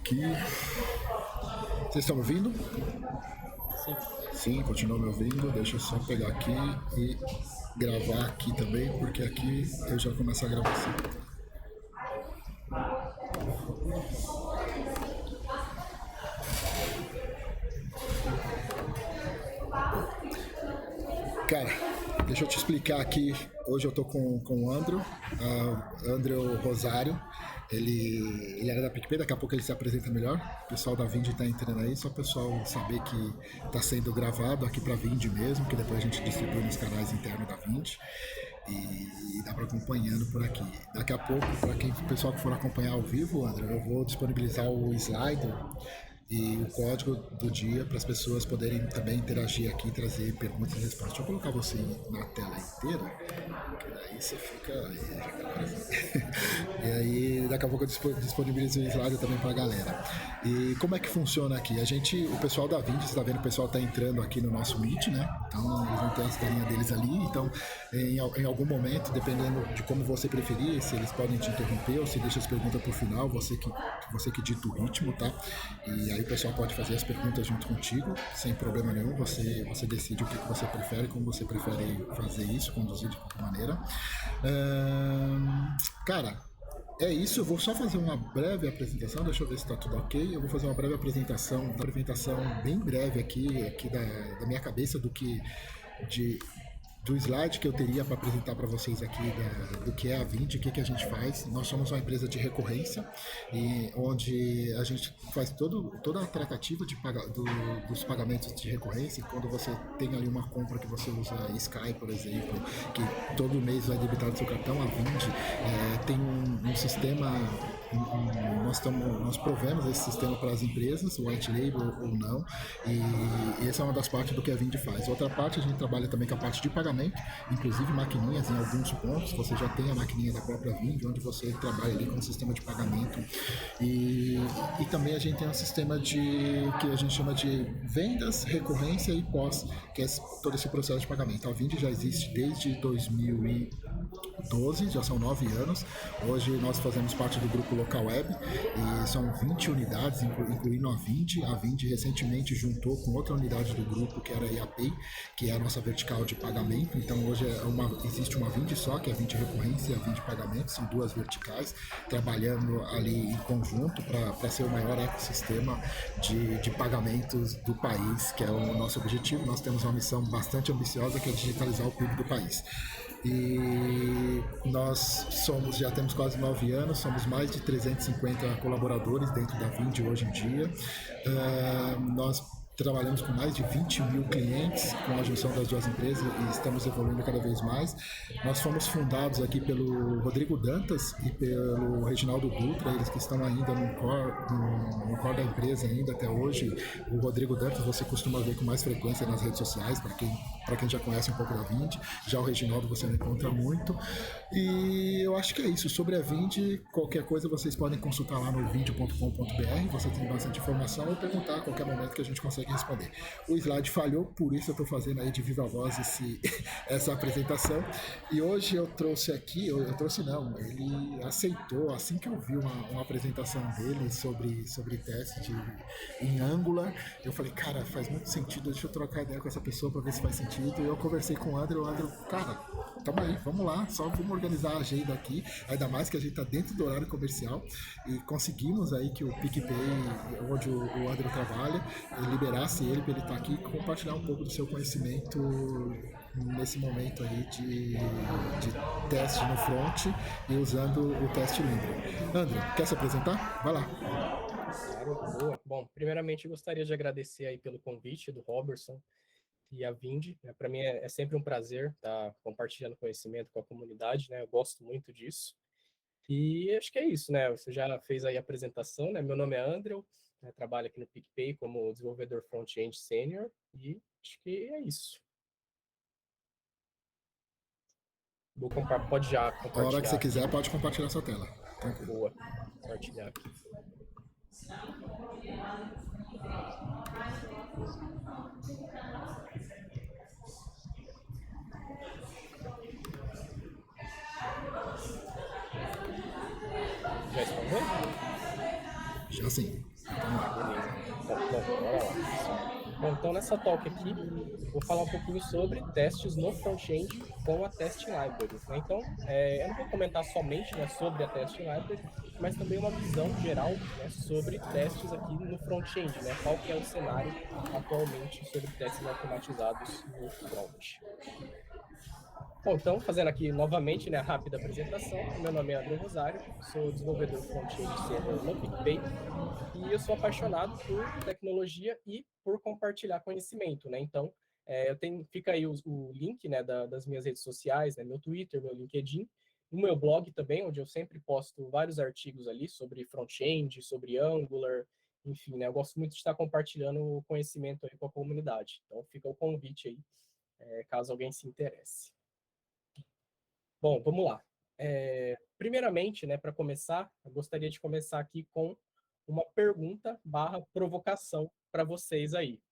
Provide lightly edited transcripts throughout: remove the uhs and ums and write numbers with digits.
aqui. Vocês estão me ouvindo? Sim. Sim, continuam me ouvindo. Deixa eu só pegar aqui e gravar aqui também, porque aqui eu já começo a gravação. Cara, deixa eu te explicar aqui. Hoje eu tô com o Andrew, Andrew Rosário. Ele era da PicPay, daqui a pouco ele se apresenta melhor. O pessoal da Vind tá entrando aí, só o pessoal saber que tá sendo gravado aqui pra Vind mesmo, que depois a gente distribui nos canais internos da Vind. E dá para acompanhando por aqui. Daqui a pouco, para quem o pessoal que for acompanhar ao vivo, André, eu vou disponibilizar o slide e o código do dia para as pessoas poderem também interagir aqui, trazer perguntas e respostas. Deixa eu colocar você na tela inteira, que daí você fica. E aí, daqui a pouco eu disponibilizo o slide também para a galera. E como é que funciona aqui? O pessoal da Vind, você está vendo, o pessoal está entrando aqui no nosso Meet, né? Então, eles vão ter as telinhas deles ali. Então, em algum momento, dependendo de como você preferir, se eles podem te interromper ou se deixa as perguntas para o final, você que dita o ritmo, tá? E aí o pessoal pode fazer as perguntas junto contigo, sem problema nenhum. Você decide o que você prefere, como você prefere fazer isso, conduzir de qualquer maneira. Cara, é isso, eu vou só fazer uma breve apresentação, deixa eu ver se está tudo ok. Eu vou fazer uma breve apresentação bem breve aqui da minha cabeça do slide que eu teria para apresentar para vocês aqui do que é a Vind, o que a gente faz. Nós somos uma empresa de recorrência, onde a gente faz toda a tratativa dos pagamentos de recorrência. Quando você tem ali uma compra que você usa Sky, por exemplo, que todo mês vai debitar do seu cartão, a Vind tem um sistema. Nós provemos esse sistema para as empresas, white label ou não, e essa é uma das partes do que a Vind faz. Outra parte, a gente trabalha também com a parte de pagamento, inclusive maquininhas em alguns pontos. Você já tem a maquininha da própria Vind, onde você trabalha ali com um sistema de pagamento, e também a gente tem um sistema que a gente chama de vendas, recorrência e pós, que é todo esse processo de pagamento. A Vind já existe desde 2012, já são 9 anos. Hoje nós fazemos parte do grupo Local Web e são 20 unidades, incluindo a Vind. A Vind recentemente juntou com outra unidade do grupo, que era a IAPay, que é a nossa vertical de pagamento. Então hoje existe uma Vind só, que é a Vind Recorrência e a Vind Pagamento, são duas verticais, trabalhando ali em conjunto para ser o maior ecossistema de pagamentos do país, que é o nosso objetivo. Nós temos uma missão bastante ambiciosa, que é digitalizar o PIB do país. E nós já temos quase 9 anos, somos mais de 350 colaboradores dentro da Vind hoje em dia. Nós trabalhamos com mais de 20 mil clientes com a junção das duas empresas e estamos evoluindo cada vez mais. Nós fomos fundados aqui pelo Rodrigo Dantas e pelo Reginaldo Dutra, eles que estão ainda no core da empresa ainda até hoje. O Rodrigo Dantas você costuma ver com mais frequência nas redes sociais, para quem já conhece um pouco da Vind. Já o Reginaldo você não encontra muito. E eu acho que é isso. Sobre a Vind, qualquer coisa vocês podem consultar lá no vind.com.br, você tem bastante informação, ou perguntar a qualquer momento que a gente consegue responder. O slide falhou, por isso eu estou fazendo aí de viva voz essa apresentação. E hoje eu trouxe aqui, ele aceitou, assim que eu vi uma apresentação dele sobre teste em Angular, eu falei, cara, faz muito sentido, deixa eu trocar ideia com essa pessoa para ver se faz sentido. E eu conversei com o Andrew, cara, tamo aí, vamos lá, só vamos organizar a agenda aqui, ainda mais que a gente tá dentro do horário comercial e conseguimos aí que o PicPay, onde o Andrew trabalha, liberasse ele para ele estar aqui e compartilhar um pouco do seu conhecimento nesse momento aí de teste no front e usando o teste Libre. Andrew, quer se apresentar? Vai lá. Claro, boa. Bom, primeiramente eu gostaria de agradecer aí pelo convite do Robertson e a Vind. Para mim é sempre um prazer estar compartilhando conhecimento com a comunidade, né? Eu gosto muito disso. E acho que é isso, né? Você já fez aí a apresentação, né? Meu nome é Andrew, né? Trabalho aqui no PicPay como desenvolvedor front-end sênior e acho que é isso. Pode já A hora que compartilhar você aqui. quiser, pode compartilhar sua tela. Tranquilo. Boa. Compartilhar aqui. Já estão vendo? Já sim. Bora lá, pessoal. Bom, então nessa talk aqui, vou falar um pouquinho sobre testes no front-end com a Testing Library, né? Então, eu não vou comentar somente, né, sobre a Testing Library, mas também uma visão geral, né, sobre testes aqui no front-end, né? Qual que é o cenário atualmente sobre testes automatizados no front. Bom, então, fazendo aqui novamente, né, a rápida apresentação, o meu nome é André Rosário, sou desenvolvedor front-end sênior no PicPay, e eu sou apaixonado por tecnologia e por compartilhar conhecimento, né? Então, fica aí o link, né, das minhas redes sociais, né, meu Twitter, meu LinkedIn, o meu blog também, onde eu sempre posto vários artigos ali sobre front-end, sobre Angular, enfim, né? Eu gosto muito de estar compartilhando o conhecimento aí com a comunidade. Então, fica o convite aí, caso alguém se interesse. Bom, vamos lá. Primeiramente, né, para começar, eu gostaria de começar aqui com uma pergunta barra provocação para vocês aí.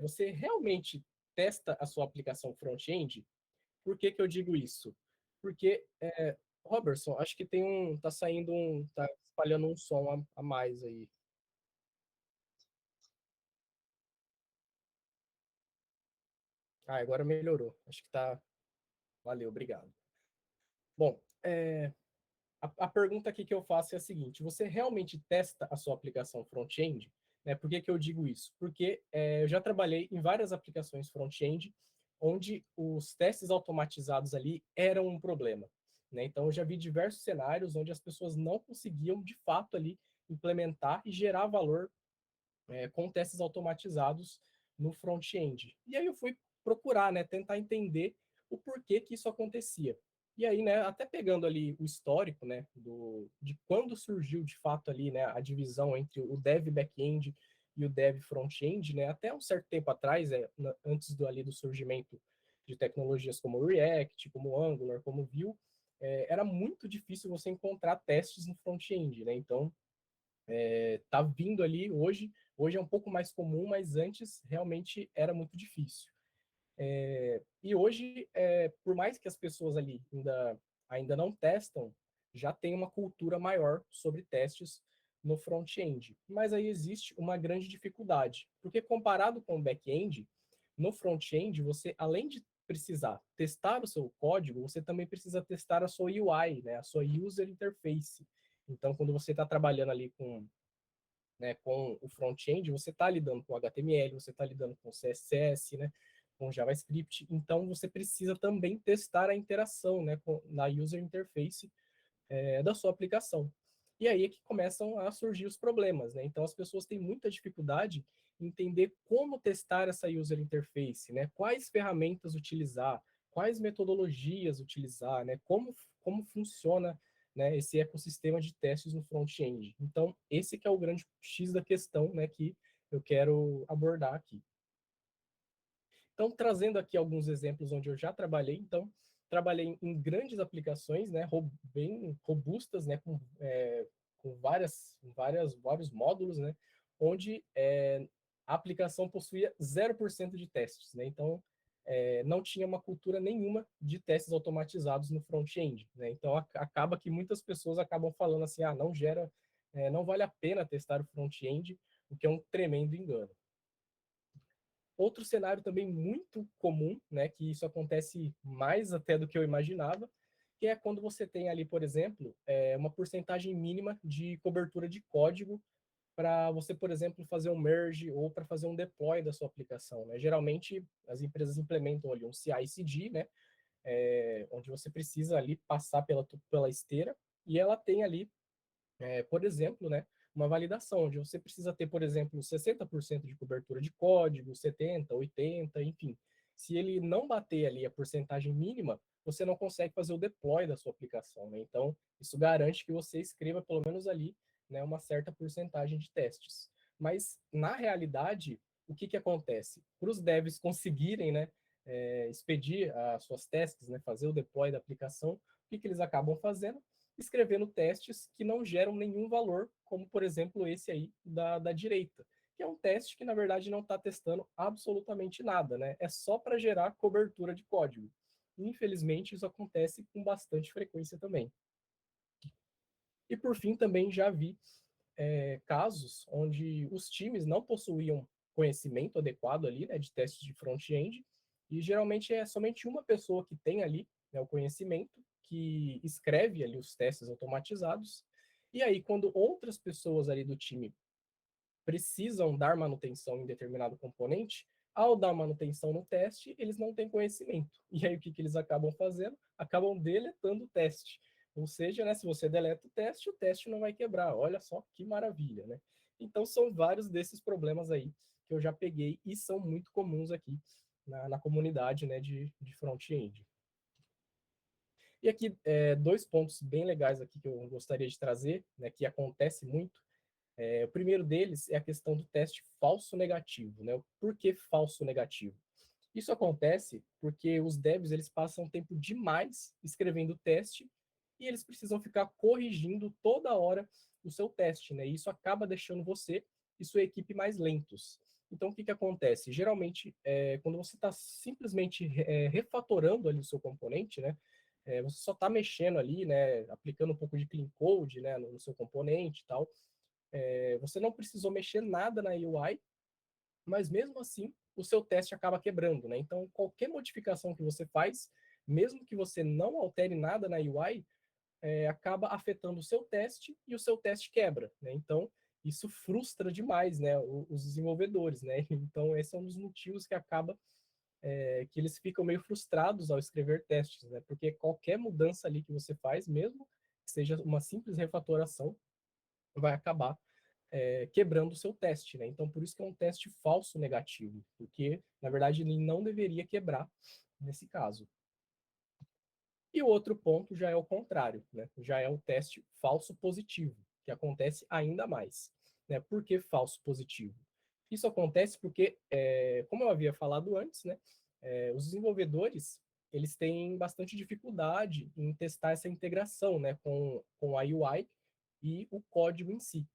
Você realmente testa a sua aplicação front-end? Por que que eu digo isso? Porque, Robertson, acho que tá espalhando um som a mais aí. Ah, agora melhorou. Acho que tá. Valeu, obrigado. Bom, a pergunta aqui que eu faço é a seguinte: você realmente testa a sua aplicação front-end? Né? Por que que eu digo isso? Porque eu já trabalhei em várias aplicações front-end onde os testes automatizados ali eram um problema. Né? Então, eu já vi diversos cenários onde as pessoas não conseguiam, de fato, ali implementar e gerar valor com testes automatizados no front-end. E aí eu fui procurar, né, tentar entender o porquê que isso acontecia. E aí, né, até pegando ali o histórico, né, de quando surgiu de fato ali, né, a divisão entre o dev back-end e o dev front-end, né, até um certo tempo atrás, antes do surgimento de tecnologias como o React, como o Angular, como o Vue, era muito difícil você encontrar testes no front-end, né? Então, tá vindo ali hoje é um pouco mais comum, mas antes realmente era muito difícil. E hoje, por mais que as pessoas ali ainda não testam, já tem uma cultura maior sobre testes no front-end. Mas aí existe uma grande dificuldade, porque comparado com o back-end, no front-end, você, além de precisar testar o seu código, você também precisa testar a sua UI, né, a sua User Interface. Então, quando você está trabalhando ali com o front-end, você está lidando com HTML, você está lidando com CSS, né, com JavaScript, então você precisa também testar a interação, né, na user interface da sua aplicação. E aí é que começam a surgir os problemas, né? Então as pessoas têm muita dificuldade em entender como testar essa user interface, né? Quais ferramentas utilizar, quais metodologias utilizar, né? Como funciona, né, esse ecossistema de testes no front-end. Então esse que é o grande X da questão, né, que eu quero abordar aqui. Então, trazendo aqui alguns exemplos onde eu já trabalhei, então, trabalhei em grandes aplicações, né, bem robustas, né, com vários módulos, né, onde a aplicação possuía 0% de testes, né, então, não tinha uma cultura nenhuma de testes automatizados no front-end, né, então acaba que muitas pessoas acabam falando assim, não vale a pena testar o front-end, o que é um tremendo engano. Outro cenário também muito comum, né, que isso acontece mais até do que eu imaginava, que é quando você tem ali, por exemplo, uma porcentagem mínima de cobertura de código para você, por exemplo, fazer um merge ou para fazer um deploy da sua aplicação. Né? Geralmente, as empresas implementam ali um CI/CD, né, onde você precisa ali passar pela esteira, e ela tem ali por exemplo, né, uma validação, onde você precisa ter, por exemplo, 60% de cobertura de código, 70, 80, enfim. Se ele não bater ali a porcentagem mínima, você não consegue fazer o deploy da sua aplicação. Né? Então, isso garante que você escreva pelo menos ali, né, uma certa porcentagem de testes. Mas, na realidade, o que acontece? Para os devs conseguirem, né, expedir as suas tasks, né, fazer o deploy da aplicação, o que eles acabam fazendo? Escrevendo testes que não geram nenhum valor, como, por exemplo, esse aí da direita, que é um teste que, na verdade, não está testando absolutamente nada, né? É só para gerar cobertura de código. Infelizmente, isso acontece com bastante frequência também. E, por fim, também já vi casos onde os times não possuíam conhecimento adequado ali, né, de testes de front-end, e geralmente é somente uma pessoa que tem ali, né, o conhecimento, que escreve ali os testes automatizados, e aí quando outras pessoas ali do time precisam dar manutenção em determinado componente, ao dar manutenção no teste, eles não têm conhecimento. E aí o que, que eles acabam fazendo? Acabam deletando o teste. Ou seja, né, se você deleta o teste não vai quebrar. Olha só que maravilha, né? Então são vários desses problemas aí que eu já peguei e são muito comuns aqui na comunidade, né, de front-end. E aqui, dois pontos bem legais aqui que eu gostaria de trazer, né, que acontece muito. O primeiro deles é a questão do teste falso negativo, né? Por que falso negativo? Isso acontece porque os devs eles passam tempo demais escrevendo o teste e eles precisam ficar corrigindo toda hora o seu teste, né? E isso acaba deixando você e sua equipe mais lentos. Então, o que, que acontece? Geralmente, quando você está simplesmente refatorando ali o seu componente, né? Você só está mexendo ali, né? Aplicando um pouco de clean code, né? No seu componente e tal. Você não precisou mexer nada na UI, mas mesmo assim o seu teste acaba quebrando, né? Então, qualquer modificação que você faz, mesmo que você não altere nada na UI, acaba afetando o seu teste e o seu teste quebra, né? Então, isso frustra demais, né, os desenvolvedores, né? Então, esse é um dos motivos que acaba que eles ficam meio frustrados ao escrever testes, né? Porque qualquer mudança ali que você faz, mesmo que seja uma simples refatoração, vai acabar quebrando o seu teste, né? Então, por isso que é um teste falso negativo, porque, na verdade, ele não deveria quebrar nesse caso. E o outro ponto já é o contrário, né? Já é um teste falso positivo, que acontece ainda mais. Né? Por que falso positivo? Isso acontece porque, como eu havia falado antes, né? Os desenvolvedores eles têm bastante dificuldade em testar essa integração, né? Com a UI e o código em si.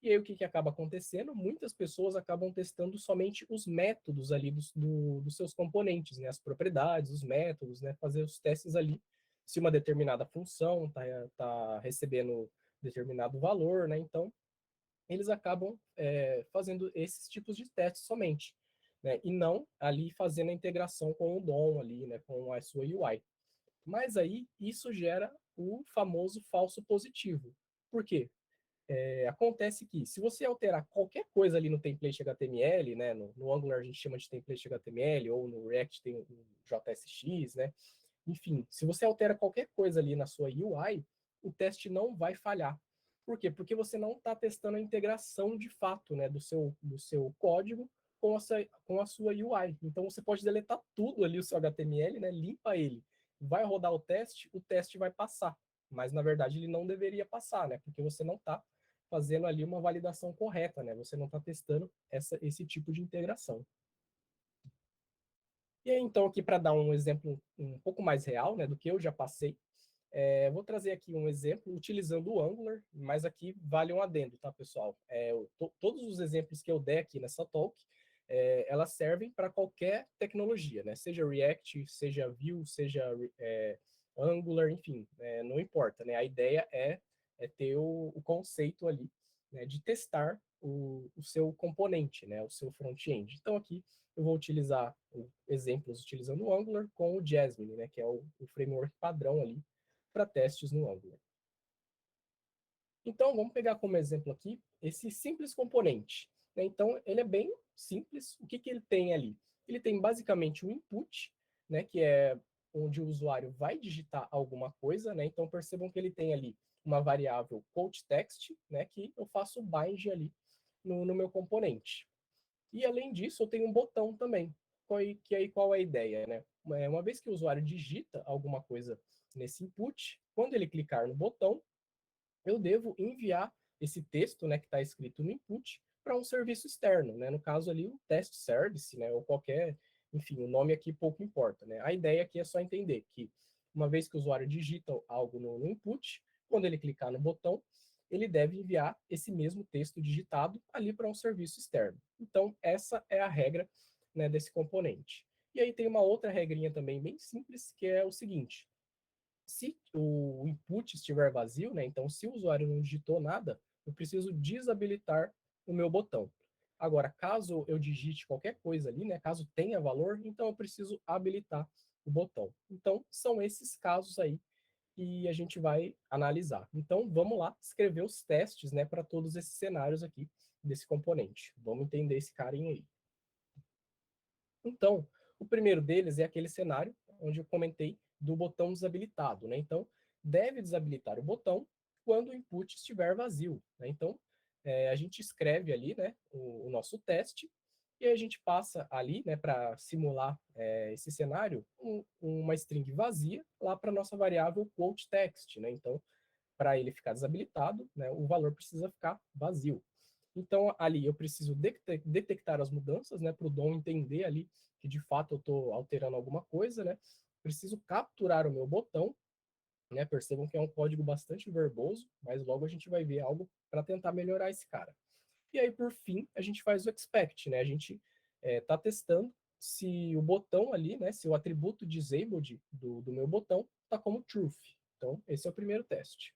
E aí o que, que acaba acontecendo? Muitas pessoas acabam testando somente os métodos ali dos seus componentes, né? As propriedades, os métodos, né? Fazer os testes ali se uma determinada função tá recebendo determinado valor, né? Então, eles acabam fazendo esses tipos de testes somente, né? E não ali fazendo a integração com o DOM ali, né? Com a sua UI. Mas aí, isso gera o famoso falso positivo. Por quê? Acontece que se você alterar qualquer coisa ali no template HTML, né, no Angular a gente chama de template HTML, ou no React tem o JSX, né, enfim, se você altera qualquer coisa ali na sua UI, o teste não vai falhar. Por quê? Porque você não está testando a integração de fato, né, do seu código com a sua UI. Então você pode deletar tudo ali o seu HTML, né, limpa ele, vai rodar o teste vai passar. Mas na verdade ele não deveria passar, né, porque você não está fazendo ali uma validação correta, né? Você não está testando esse tipo de integração. E aí, então, aqui para dar um exemplo um pouco mais real, né, do que eu já passei, vou trazer aqui um exemplo utilizando o Angular, mas aqui vale um adendo, tá, pessoal? Todos os exemplos que eu der aqui nessa talk, elas servem para qualquer tecnologia, né? Seja React, seja Vue, seja Angular, enfim, não importa, né? A ideia é ter o conceito ali, né, de testar o seu componente, né, o seu front-end. Então aqui eu vou utilizar exemplos utilizando o Angular com o Jasmine, né, que é o framework padrão ali para testes no Angular. Então vamos pegar como exemplo aqui esse simples componente. Né? Então ele é bem simples. O que, que ele tem ali? Ele tem basicamente um input, né, que é onde o usuário vai digitar alguma coisa, né? Então percebam que ele tem ali uma variável quote text, né, que eu faço bind ali no meu componente. E além disso, eu tenho um botão também. Que aí qual é a ideia, né? Uma vez que o usuário digita alguma coisa nesse input, quando ele clicar no botão, eu devo enviar esse texto, né, que está escrito no input, para um serviço externo, né? No caso ali, o test service, né, ou qualquer, enfim, o nome aqui pouco importa, né? A ideia aqui é só entender que uma vez que o usuário digita algo no input, quando ele clicar no botão, ele deve enviar esse mesmo texto digitado ali para um serviço externo. Então, essa é a regra, né, desse componente. E aí tem uma outra regrinha também bem simples, que é o seguinte: se o input estiver vazio, né, então se o usuário não digitou nada, eu preciso desabilitar o meu botão. Agora, caso eu digite qualquer coisa ali, né, caso tenha valor, então eu preciso habilitar o botão. Então, são esses casos aí que a gente vai analisar. Então, vamos lá escrever os testes, né, para todos esses cenários aqui desse componente. Vamos entender esse carinha aí. Então, o primeiro deles é aquele cenário onde eu comentei do botão desabilitado, né? Então, deve desabilitar o botão quando o input estiver vazio, né? Então, a gente escreve ali, né, o nosso teste e a gente passa ali, né, para simular esse cenário, uma string vazia lá para nossa variável quote text, né? Então, para ele ficar desabilitado, né, o valor precisa ficar vazio. Então, ali eu preciso detectar as mudanças, né, para o DOM entender ali que de fato eu estou alterando alguma coisa, né? Preciso capturar o meu botão, né? Percebam que é um código bastante verboso, mas logo a gente vai ver algo para tentar melhorar esse cara. E aí, por fim, a gente faz o expect, né? A gente está testando se o botão ali, né? Se o atributo disabled do meu botão está como truth. Então, esse é o primeiro teste.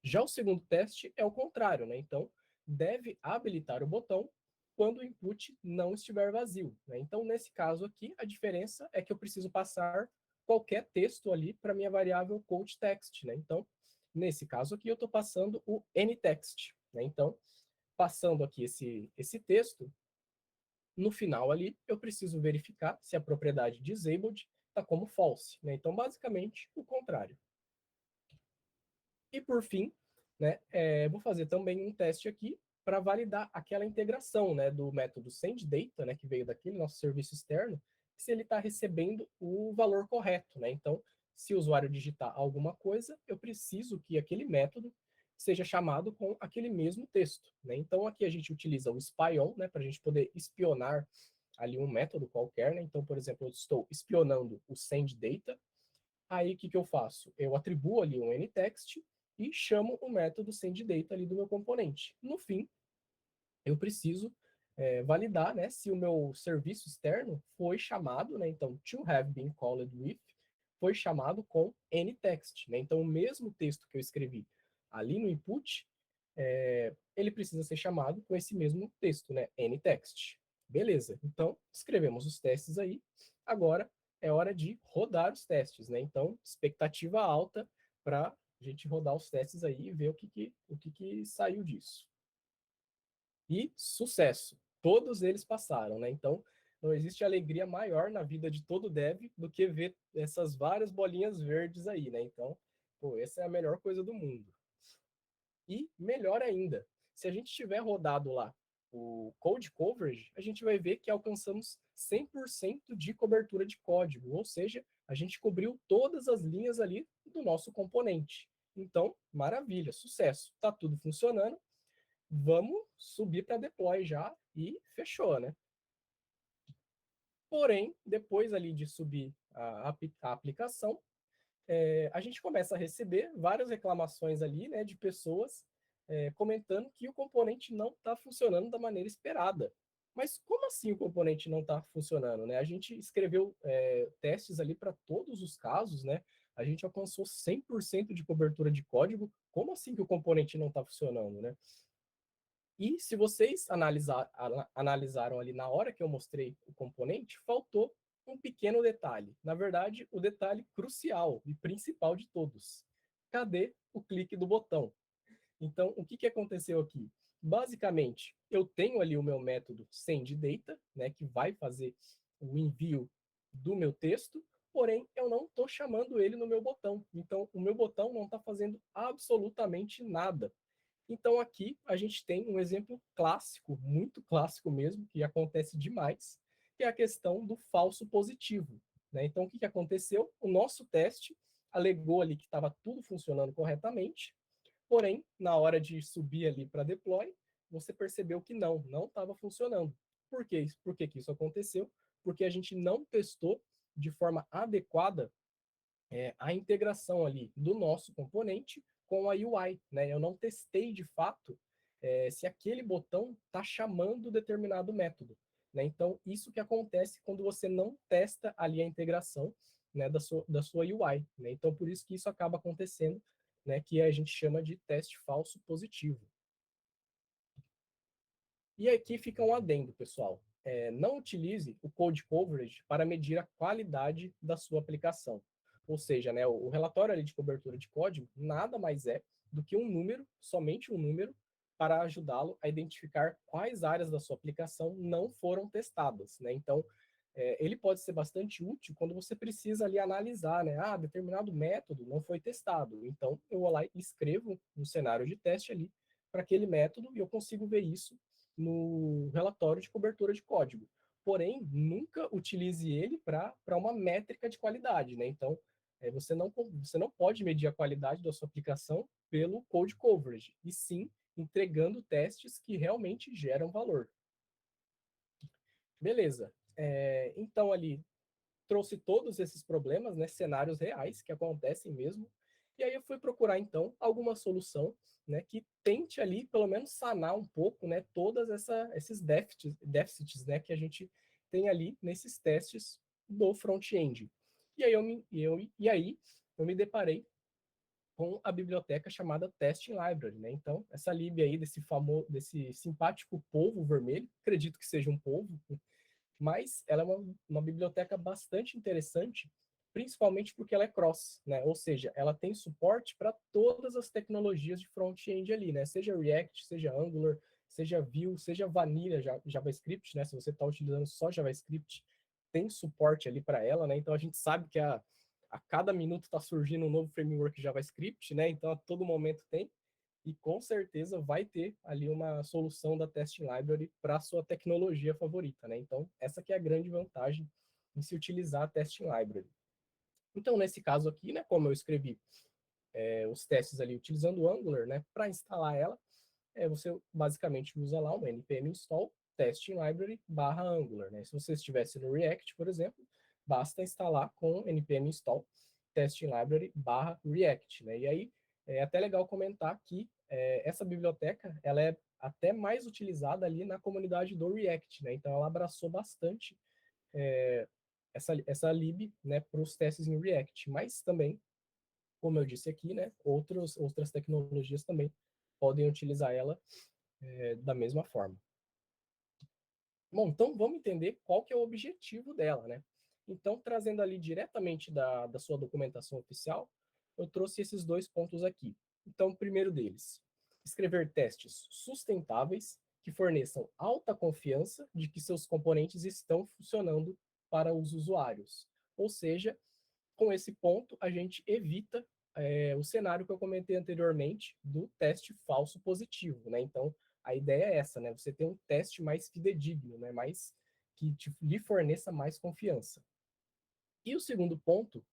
Já o segundo teste é o contrário, né? Então, deve habilitar o botão quando o input não estiver vazio, né? Então, nesse caso aqui, a diferença é que eu preciso passar qualquer texto ali para minha variável quote text, né? Então, nesse caso aqui, eu estou passando o anyText, né? Então, passando aqui esse texto, no final ali, eu preciso verificar se a propriedade disabled está como false, né? Então, basicamente, o contrário. E por fim, né, vou fazer também um teste aqui para validar aquela integração, né, do método sendData, né, que veio daquele nosso serviço externo, se ele está recebendo o valor correto, né? Então, se o usuário digitar alguma coisa, eu preciso que aquele método seja chamado com aquele mesmo texto, né? Então, aqui a gente utiliza o spyon, né, para a gente poder espionar ali um método qualquer, né? Então, por exemplo, eu estou espionando o sendData. Aí, o que eu faço? Eu atribuo ali um anyText e chamo o método sendData ali do meu componente. No fim, eu preciso validar, né, se o meu serviço externo foi chamado, né, então, to have been called with, foi chamado com anyText. Né? Então, o mesmo texto que eu escrevi ali no input, ele precisa ser chamado com esse mesmo texto, né, anyText. Beleza, então, escrevemos os testes aí. Agora, é hora de rodar os testes, né? Então, expectativa alta para a gente rodar os testes aí e ver o que saiu disso. E sucesso! Todos eles passaram, né? Então, não existe alegria maior na vida de todo dev do que ver essas várias bolinhas verdes aí, né? Então, pô, essa é a melhor coisa do mundo. E melhor ainda, se a gente tiver rodado lá o code coverage, a gente vai ver que alcançamos 100% de cobertura de código, ou seja, a gente cobriu todas as linhas ali do nosso componente. Então, maravilha, sucesso, tá tudo funcionando. Vamos subir para deploy já e fechou, né? Porém, depois ali de subir a aplicação, a gente começa a receber várias reclamações ali, né, de pessoas comentando que o componente não está funcionando da maneira esperada. Mas como assim o componente não está funcionando, né? A gente escreveu testes ali para todos os casos, né? A gente alcançou 100% de cobertura de código. Como assim que o componente não está funcionando, né? E se vocês analisaram ali na hora que eu mostrei o componente, faltou um pequeno detalhe. Na verdade, o detalhe crucial e principal de todos. Cadê o clique do botão? Então, o que aconteceu aqui? Basicamente, eu tenho ali o meu método sendData, né, que vai fazer o envio do meu texto, porém, eu não estou chamando ele no meu botão. Então, o meu botão não está fazendo absolutamente nada. Então, aqui a gente tem um exemplo clássico, muito clássico mesmo, que acontece demais, que é a questão do falso positivo. Né? Então, o que aconteceu? O nosso teste alegou ali que estava tudo funcionando corretamente, porém, na hora de subir ali para deploy, você percebeu que não estava funcionando. Por quê? Por que isso aconteceu? Porque a gente não testou de forma adequada a integração ali do nosso componente com a UI. Né? Eu não testei de fato se aquele botão está chamando determinado método. Né? Então, isso que acontece quando você não testa ali a integração, né, da sua UI. Né? Então, por isso que isso acaba acontecendo né, que a gente chama de teste falso positivo. E aqui fica um adendo, pessoal. Não utilize o code coverage para medir a qualidade da sua aplicação. Ou seja, né, o relatório ali de cobertura de código nada mais é do que um número, somente um número, para ajudá-lo a identificar quais áreas da sua aplicação não foram testadas. Né? Então, ele pode ser bastante útil quando você precisa ali analisar, né? Ah, determinado método não foi testado. Então, eu vou lá e escrevo um cenário de teste ali para aquele método e eu consigo ver isso no relatório de cobertura de código. Porém, nunca utilize ele para uma métrica de qualidade, né? Então, você não pode medir a qualidade da sua aplicação pelo code coverage, e sim entregando testes que realmente geram valor. Beleza. Então, ali, trouxe todos esses problemas, né, cenários reais que acontecem mesmo, e aí eu fui procurar então alguma solução, né, que tente ali pelo menos sanar um pouco, né, todas esses déficits, né, que a gente tem ali nesses testes do front-end. E aí eu me deparei com a biblioteca chamada Testing Library, né? Então, essa lib aí desse simpático polvo vermelho, acredito que seja um polvo, mas ela é uma biblioteca bastante interessante, principalmente porque ela é cross, né? Ou seja, ela tem suporte para todas as tecnologias de front-end ali, né? Seja React, seja Angular, seja Vue, seja Vanilla JavaScript, né? Se você está utilizando só JavaScript, tem suporte ali para ela, né? Então a gente sabe que a cada minuto está surgindo um novo framework JavaScript, né? Então a todo momento tem e com certeza vai ter ali uma solução da Testing Library para a sua tecnologia favorita, né? Então, essa que é a grande vantagem em se utilizar a Testing Library. Então, nesse caso aqui, né, como eu escrevi os testes ali utilizando o Angular, né, para instalar ela, você basicamente usa lá um npm install testing library barra Angular, né? Se você estivesse no React, por exemplo, basta instalar com npm install testing library barra React, né? E aí é até legal comentar que essa biblioteca ela é até mais utilizada ali na comunidade do React, né? Então ela abraçou bastante essa lib, né, para os testes em React, mas também, como eu disse aqui, né, outras tecnologias também podem utilizar ela da mesma forma. Bom, então vamos entender qual que é o objetivo dela, né? Então, trazendo ali diretamente da sua documentação oficial, eu trouxe esses dois pontos aqui. Então, o primeiro deles, escrever testes sustentáveis que forneçam alta confiança de que seus componentes estão funcionando para os usuários. Ou seja, com esse ponto, a gente evita o cenário que eu comentei anteriormente do teste falso positivo, né? Então, a ideia é essa, né? Você tem um teste mais fidedigno, né? Mais que lhe forneça mais confiança. E o segundo ponto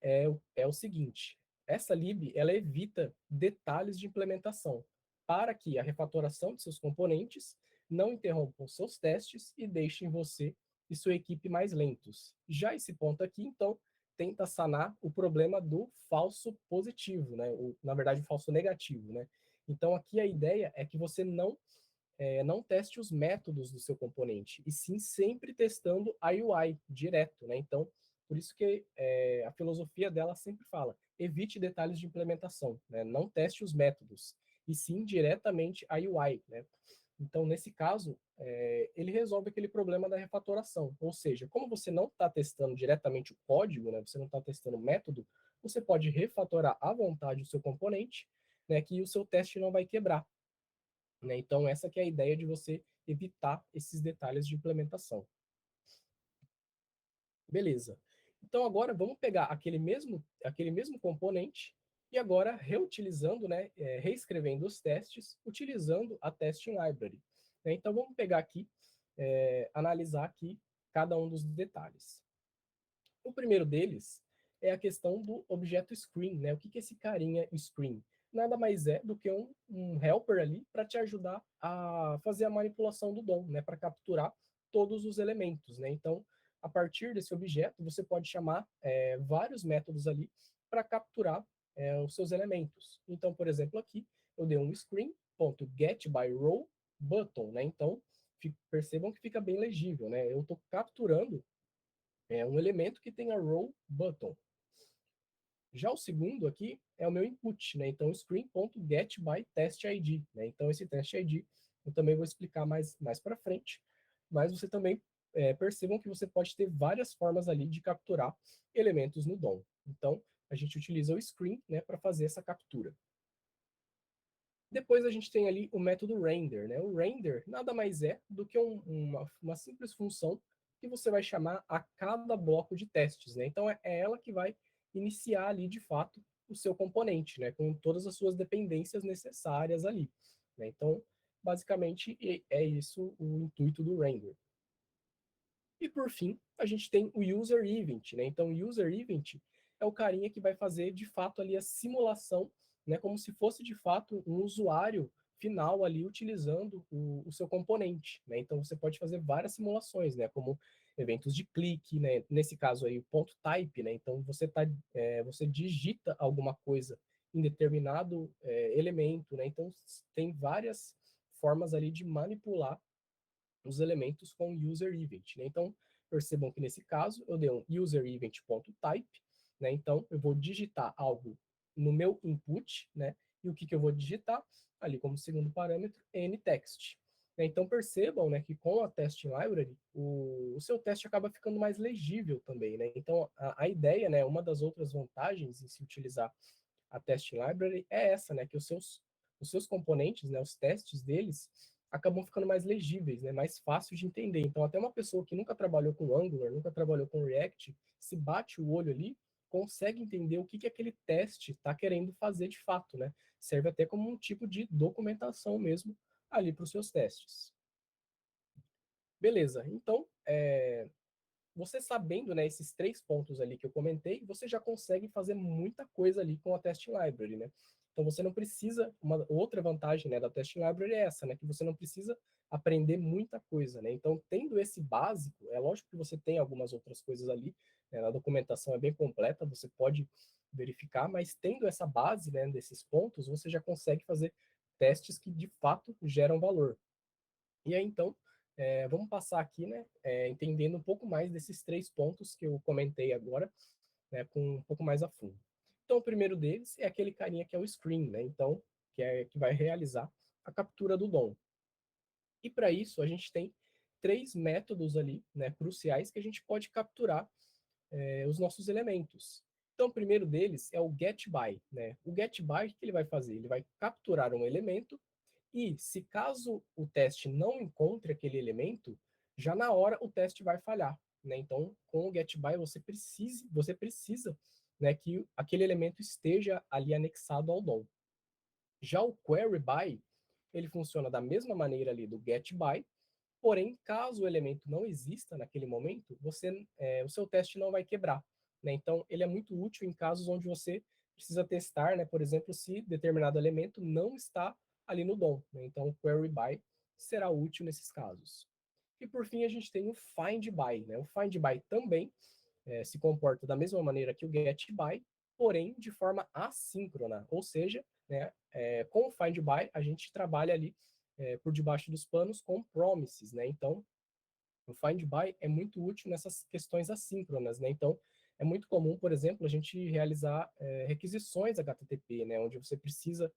é o seguinte: essa lib ela evita detalhes de implementação para que a refatoração de seus componentes não interrompam seus testes e deixem você e sua equipe mais lentos. Já esse ponto aqui, então, tenta sanar o problema do falso positivo, né? Na verdade, o falso negativo, né? Então, aqui a ideia é que você não teste os métodos do seu componente, e sim sempre testando a UI direto, né? Então, por isso que a filosofia dela sempre fala, evite detalhes de implementação, né? Não teste os métodos, e sim diretamente a UI, né? Então, nesse caso, ele resolve aquele problema da refatoração, ou seja, como você não está testando diretamente o código, né? Você não está testando o método, você pode refatorar à vontade o seu componente, né? Que o seu teste não vai quebrar, né? Então, essa que é a ideia de você evitar esses detalhes de implementação. Beleza. Então, agora vamos pegar aquele mesmo componente e agora reutilizando, né, reescrevendo os testes, utilizando a Testing Library. Então, vamos pegar aqui, analisar aqui cada um dos detalhes. O primeiro deles é a questão do objeto screen, né? O que é esse carinha screen? Nada mais é do que um helper ali para te ajudar a fazer a manipulação do DOM, né? Para capturar todos os elementos, né? Então, a partir desse objeto, você pode chamar vários métodos ali para capturar os seus elementos. Então, por exemplo, aqui eu dei um screen.getByRowButton, né? Então, percebam que fica bem legível, né? Eu estou capturando um elemento que tem a row button. Já o segundo aqui é o meu input, né? Então, screen.getByTestID, né? Então, esse test ID eu também vou explicar mais para frente, mas você também percebam que você pode ter várias formas ali de capturar elementos no DOM. Então, a gente utiliza o screen, né, para fazer essa captura. Depois a gente tem ali o método render, né? O render nada mais é do que uma simples função que você vai chamar a cada bloco de testes, né? Então é ela que vai iniciar ali de fato o seu componente, né? Com todas as suas dependências necessárias ali, né? Então basicamente é isso o intuito do render. E por fim, a gente tem o user event, né? Então, o user event é o carinha que vai fazer de fato ali a simulação, né? Como se fosse de fato um usuário final ali utilizando o seu componente, né? Então, você pode fazer várias simulações, né? Como eventos de clique, né? Nesse caso aí, o ponto type, né? Então, você digita alguma coisa em determinado elemento, né? Então, tem várias formas ali de manipular os elementos com user event, né? Então, percebam que nesse caso eu dei um user event.type, né? Então, eu vou digitar algo no meu input, né? E o que eu vou digitar? Ali como segundo parâmetro, nText. Então, percebam, né, que com a testing library, o seu teste acaba ficando mais legível também, né? Então, a ideia, né, uma das outras vantagens em se utilizar a testing library é essa, né, que os seus componentes, né, os testes deles, acabam ficando mais legíveis, né, mais fáceis de entender. Então, até uma pessoa que nunca trabalhou com Angular, nunca trabalhou com React, se bate o olho ali, consegue entender o que aquele teste está querendo fazer de fato, né? Serve até como um tipo de documentação mesmo ali para os seus testes. Beleza, então, você sabendo, né, esses três pontos ali que eu comentei, você já consegue fazer muita coisa ali com a Testing Library, né? Então você não precisa, uma outra vantagem, né, da Testing Library é essa, né, que você não precisa aprender muita coisa, né? Então tendo esse básico, é lógico que você tem algumas outras coisas ali, né, a documentação é bem completa, você pode verificar, mas tendo essa base, né, desses pontos, você já consegue fazer testes que de fato geram valor. E aí, então, vamos passar aqui, né, entendendo um pouco mais desses três pontos que eu comentei agora, né, com um pouco mais a fundo. Então, o primeiro deles é aquele carinha que é o screen, né, então, que vai realizar a captura do DOM. E para isso, a gente tem três métodos ali, né, cruciais que a gente pode capturar os nossos elementos. Então, o primeiro deles é o getBy, né? O getBy, o que ele vai fazer? Ele vai capturar um elemento e, se caso o teste não encontre aquele elemento, já na hora o teste vai falhar, né? Então, com o getBy você precisa, né, que aquele elemento esteja ali anexado ao DOM. Já o queryBy, ele funciona da mesma maneira ali do getBy, porém, caso o elemento não exista naquele momento, o seu teste não vai quebrar, né? Então, ele é muito útil em casos onde você precisa testar, né, por exemplo, se determinado elemento não está ali no DOM, né? Então, o query by será útil nesses casos. E por fim, a gente tem o find by, né? O find by também se comporta da mesma maneira que o get by, porém de forma assíncrona, ou seja, né, com o find by a gente trabalha ali por debaixo dos panos com promises, né? Então, o find by é muito útil nessas questões assíncronas, né? Então, é muito comum, por exemplo, a gente realizar requisições HTTP, né? Onde você precisa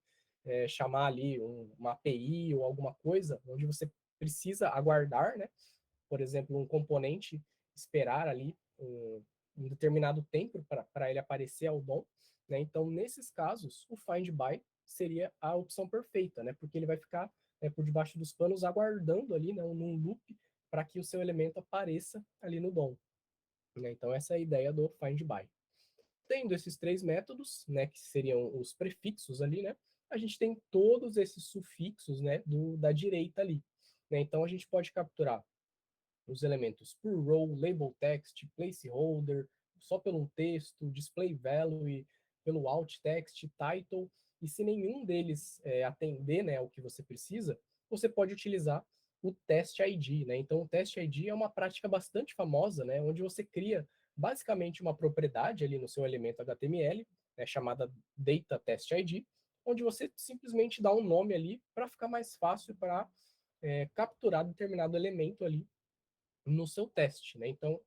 chamar ali uma API ou alguma coisa, onde você precisa aguardar, né? Por exemplo, um componente esperar ali um determinado tempo para ele aparecer ao DOM, né? Então, nesses casos, o find by seria a opção perfeita, né? Porque ele vai ficar por debaixo dos panos aguardando ali, né, num loop para que o seu elemento apareça ali no DOM, né? Então, essa é a ideia do find by. Tendo esses três métodos, né, que seriam os prefixos ali, né? A gente tem todos esses sufixos, né, da direita ali, né? Então, a gente pode capturar os elementos por row, label text, placeholder, só pelo um texto, display value, pelo alt text, title, e se nenhum deles atender, né, ao que você precisa, você pode utilizar o test ID, né? Então o test ID é uma prática bastante famosa, né, onde você cria basicamente uma propriedade ali no seu elemento HTML, né, chamada data test ID, onde você simplesmente dá um nome ali para ficar mais fácil para capturar determinado elemento ali no seu teste, né? Então,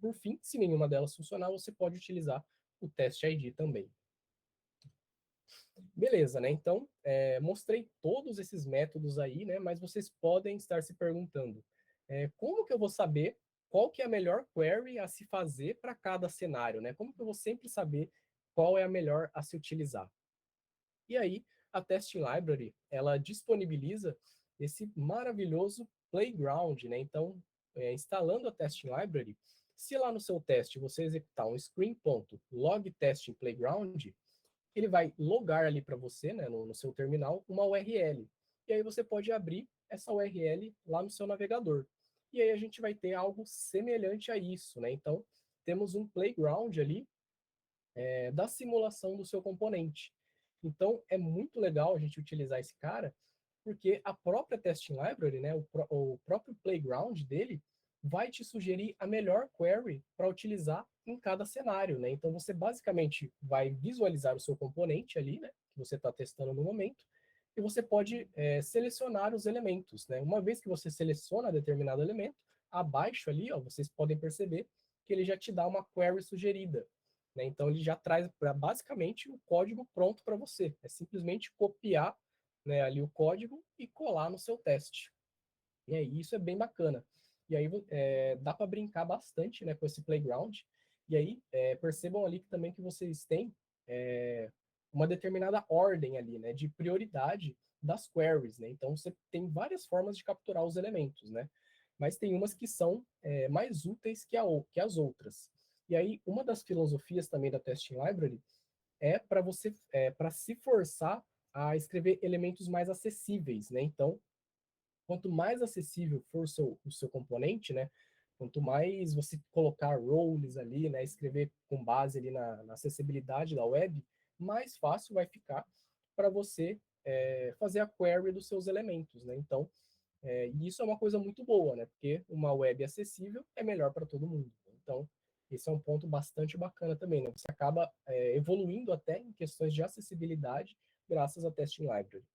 por fim, se nenhuma delas funcionar, você pode utilizar o teste ID também. Beleza, né? Então, mostrei todos esses métodos aí, né? Mas vocês podem estar se perguntando, como que eu vou saber qual que é a melhor query a se fazer para cada cenário, né? Como que eu vou sempre saber qual é a melhor a se utilizar? E aí, a Testing Library, ela disponibiliza esse maravilhoso playground, né? Então, instalando a Testing Library, se lá no seu teste você executar um screen.log testing playground, ele vai logar ali para você, né, no seu terminal, uma URL. E aí você pode abrir essa URL lá no seu navegador. E aí a gente vai ter algo semelhante a isso, né? Então, temos um playground ali da simulação do seu componente. Então, é muito legal a gente utilizar esse cara, porque a própria Testing Library, né, o próprio playground dele, vai te sugerir a melhor query para utilizar em cada cenário, né? Então, você basicamente vai visualizar o seu componente ali, né, que você está testando no momento, e você pode selecionar os elementos, né? Uma vez que você seleciona determinado elemento, abaixo ali, ó, vocês podem perceber que ele já te dá uma query sugerida. Né? Então, ele já traz basicamente o código pronto para você. É simplesmente copiar, né, ali o código e colar no seu teste. E aí, isso é bem bacana. E aí, dá para brincar bastante, né, com esse playground. E aí, percebam ali que também que vocês têm uma determinada ordem ali, né, de prioridade das queries, né? Então, você tem várias formas de capturar os elementos, né? Mas tem umas que são mais úteis que as outras. E aí, uma das filosofias também da Testing Library é para você, para se forçar a escrever elementos mais acessíveis, né? Então, quanto mais acessível for o seu componente, né? Quanto mais você colocar roles ali, né? Escrever com base ali na acessibilidade da web, mais fácil vai ficar para você fazer a query dos seus elementos, né? Então, e isso é uma coisa muito boa, né? Porque uma web acessível é melhor para todo mundo. Então, esse é um ponto bastante bacana também, né? Você acaba evoluindo até em questões de acessibilidade graças à Testing Library.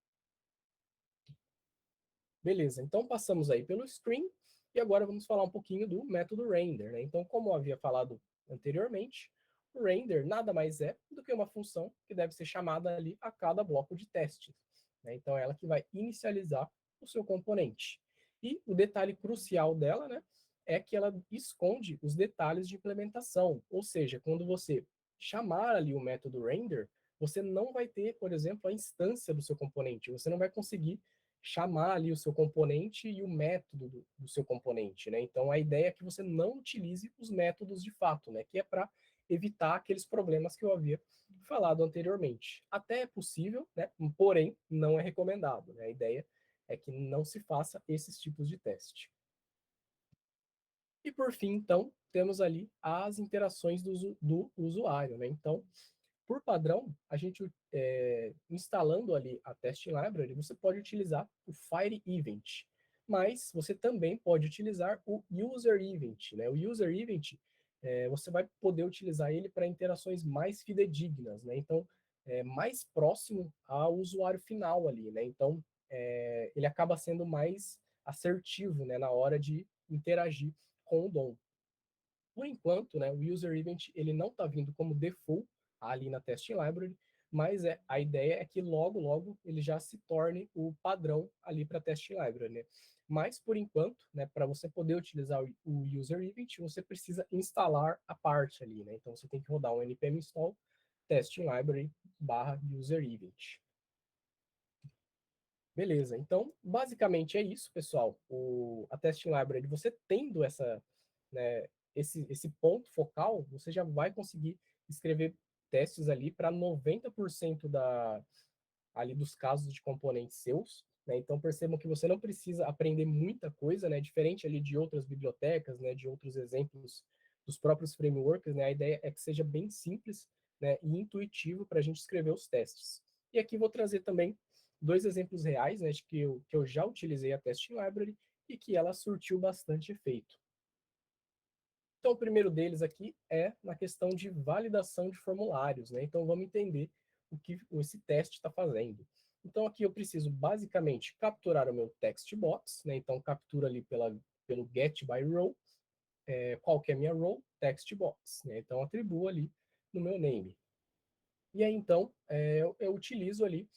Beleza, então passamos aí pelo screen e agora vamos falar um pouquinho do método render, né? Então, como eu havia falado anteriormente, o render nada mais é do que uma função que deve ser chamada ali a cada bloco de teste, né? Então, é ela que vai inicializar o seu componente. E o detalhe crucial dela, né, é que ela esconde os detalhes de implementação, ou seja, quando você chamar ali o método render, você não vai ter, por exemplo, a instância do seu componente, você não vai conseguir chamar ali o seu componente e o método do seu componente, né? Então a ideia é que você não utilize os métodos de fato, né? Que é para evitar aqueles problemas que eu havia falado anteriormente. Até é possível, né? Porém não é recomendado, né? A ideia é que não se faça esses tipos de teste. E por fim, então, temos ali as interações do usuário, né? Então, por padrão, a gente instalando ali a Testing Library, você pode utilizar o Fire Event, mas você também pode utilizar o User Event, né? O User Event, você vai poder utilizar ele para interações mais fidedignas, né? Então, mais próximo ao usuário final ali, né? Então, ele acaba sendo mais assertivo, né, na hora de interagir com o DOM. Por enquanto, né, o User Event ele não está vindo como default ali na Testing Library, mas a ideia é que logo, logo ele já se torne o padrão ali para a Testing Library. Né? Mas, por enquanto, né, para você poder utilizar o User Event, você precisa instalar a parte ali. Né? Então, você tem que rodar um npm install Testing Library /User Event. Beleza, então basicamente é isso, pessoal. A Testing Library, você tendo né, esse ponto focal, você já vai conseguir escrever testes ali para 90% ali dos casos de componentes seus. Né? Então percebam que você não precisa aprender muita coisa, né? Diferente ali de outras bibliotecas, né? De outros exemplos dos próprios frameworks. Né? A ideia é que seja bem simples, né? E intuitivo para a gente escrever os testes. E aqui vou trazer também dois exemplos reais, né? De que eu já utilizei a Testing Library e que ela surtiu bastante efeito. Então, o primeiro deles aqui é na questão de validação de formulários, né? Então, vamos entender o que esse teste está fazendo. Então, aqui eu preciso basicamente capturar o meu text box, né? Então, captura ali pelo get by row, qual que é a minha row? Text box, né? Então, atribuo ali no meu name. E aí, então, eu utilizo ali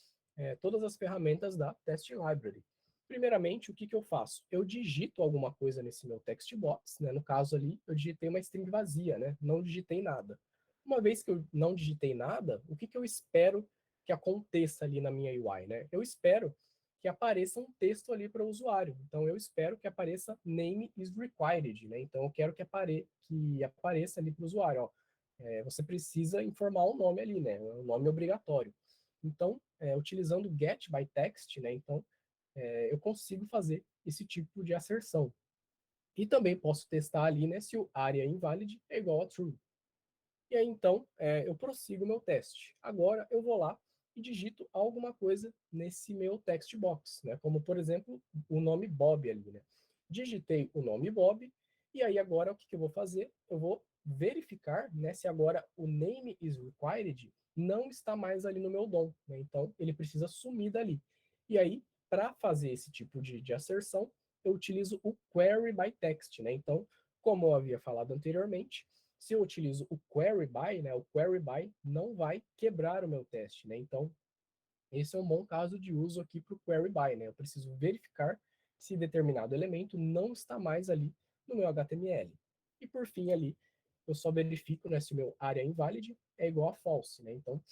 todas as ferramentas da Test Library. Primeiramente, o que eu faço? Eu digito alguma coisa nesse meu text box, né? No caso ali, eu digitei uma string vazia, né? Não digitei nada. Uma vez que eu não digitei nada, o que eu espero que aconteça ali na minha UI, né? Eu espero que apareça um texto ali para o usuário. Então, eu espero que apareça name is required, né? Então, eu quero que apareça ali para o usuário, ó, você precisa informar o nome ali, né? O nome obrigatório. Então, utilizando get by text, né? Então, eu consigo fazer esse tipo de asserção. E também posso testar ali, né? Se o área invalid é igual a true. E aí, então, eu prossigo o meu teste. Agora, eu vou lá e digito alguma coisa nesse meu text box, né? Como, por exemplo, o nome Bob ali, né? Digitei o nome Bob, e aí agora o que eu vou fazer? Eu vou verificar, né, se agora o name is required não está mais ali no meu DOM, né? Então, ele precisa sumir dali. E aí, para fazer esse tipo de asserção, eu utilizo o query by text, né? Então, como eu havia falado anteriormente, se eu utilizo o query by, né, o query by não vai quebrar o meu teste, né? Então, esse é um bom caso de uso aqui para o query by, né? Eu preciso verificar se determinado elemento não está mais ali no meu HTML. E por fim ali, eu só verifico, né, se o meu área invalid é igual a false, né? Então,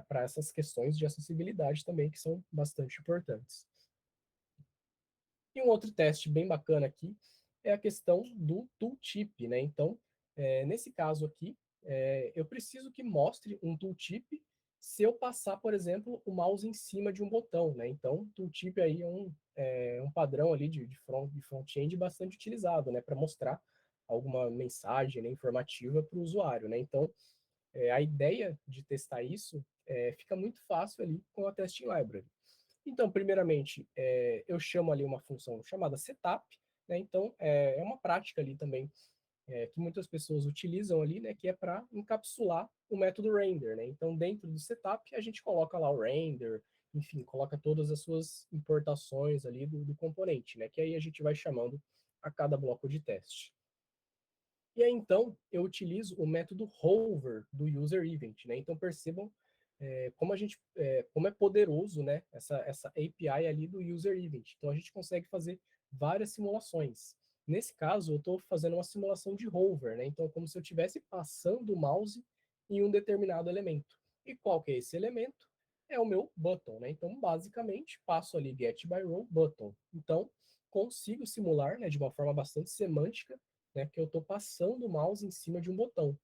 para essas questões de acessibilidade também que são bastante importantes. E um outro teste bem bacana aqui é a questão do tooltip, né? Então, nesse caso aqui, eu preciso que mostre um tooltip se eu passar, por exemplo, o mouse em cima de um botão, né? Então, tooltip aí é um padrão ali de front-end bastante utilizado, né? Para mostrar alguma mensagem, né, informativa para o usuário, né? Então, a ideia de testar isso fica muito fácil ali com a Testing Library. Então, primeiramente, eu chamo ali uma função chamada setup, né? Então, é uma prática ali também que muitas pessoas utilizam ali, né? Que é para encapsular o método render, né? Então, dentro do setup, a gente coloca lá o render, enfim, coloca todas as suas importações ali do componente, né? Que aí a gente vai chamando a cada bloco de teste. E aí, então, eu utilizo o método hover do user event, né? Então, percebam como é poderoso, né? Essa API ali do user event. Então, a gente consegue fazer várias simulações. Nesse caso, eu estou fazendo uma simulação de hover, né? Então, como se eu estivesse passando o mouse em um determinado elemento. E qual que é esse elemento? É o meu button, né? Então, basicamente, passo ali get by row button. Então, consigo simular, né, de uma forma bastante semântica, né, que eu estou passando o mouse em cima de um botão.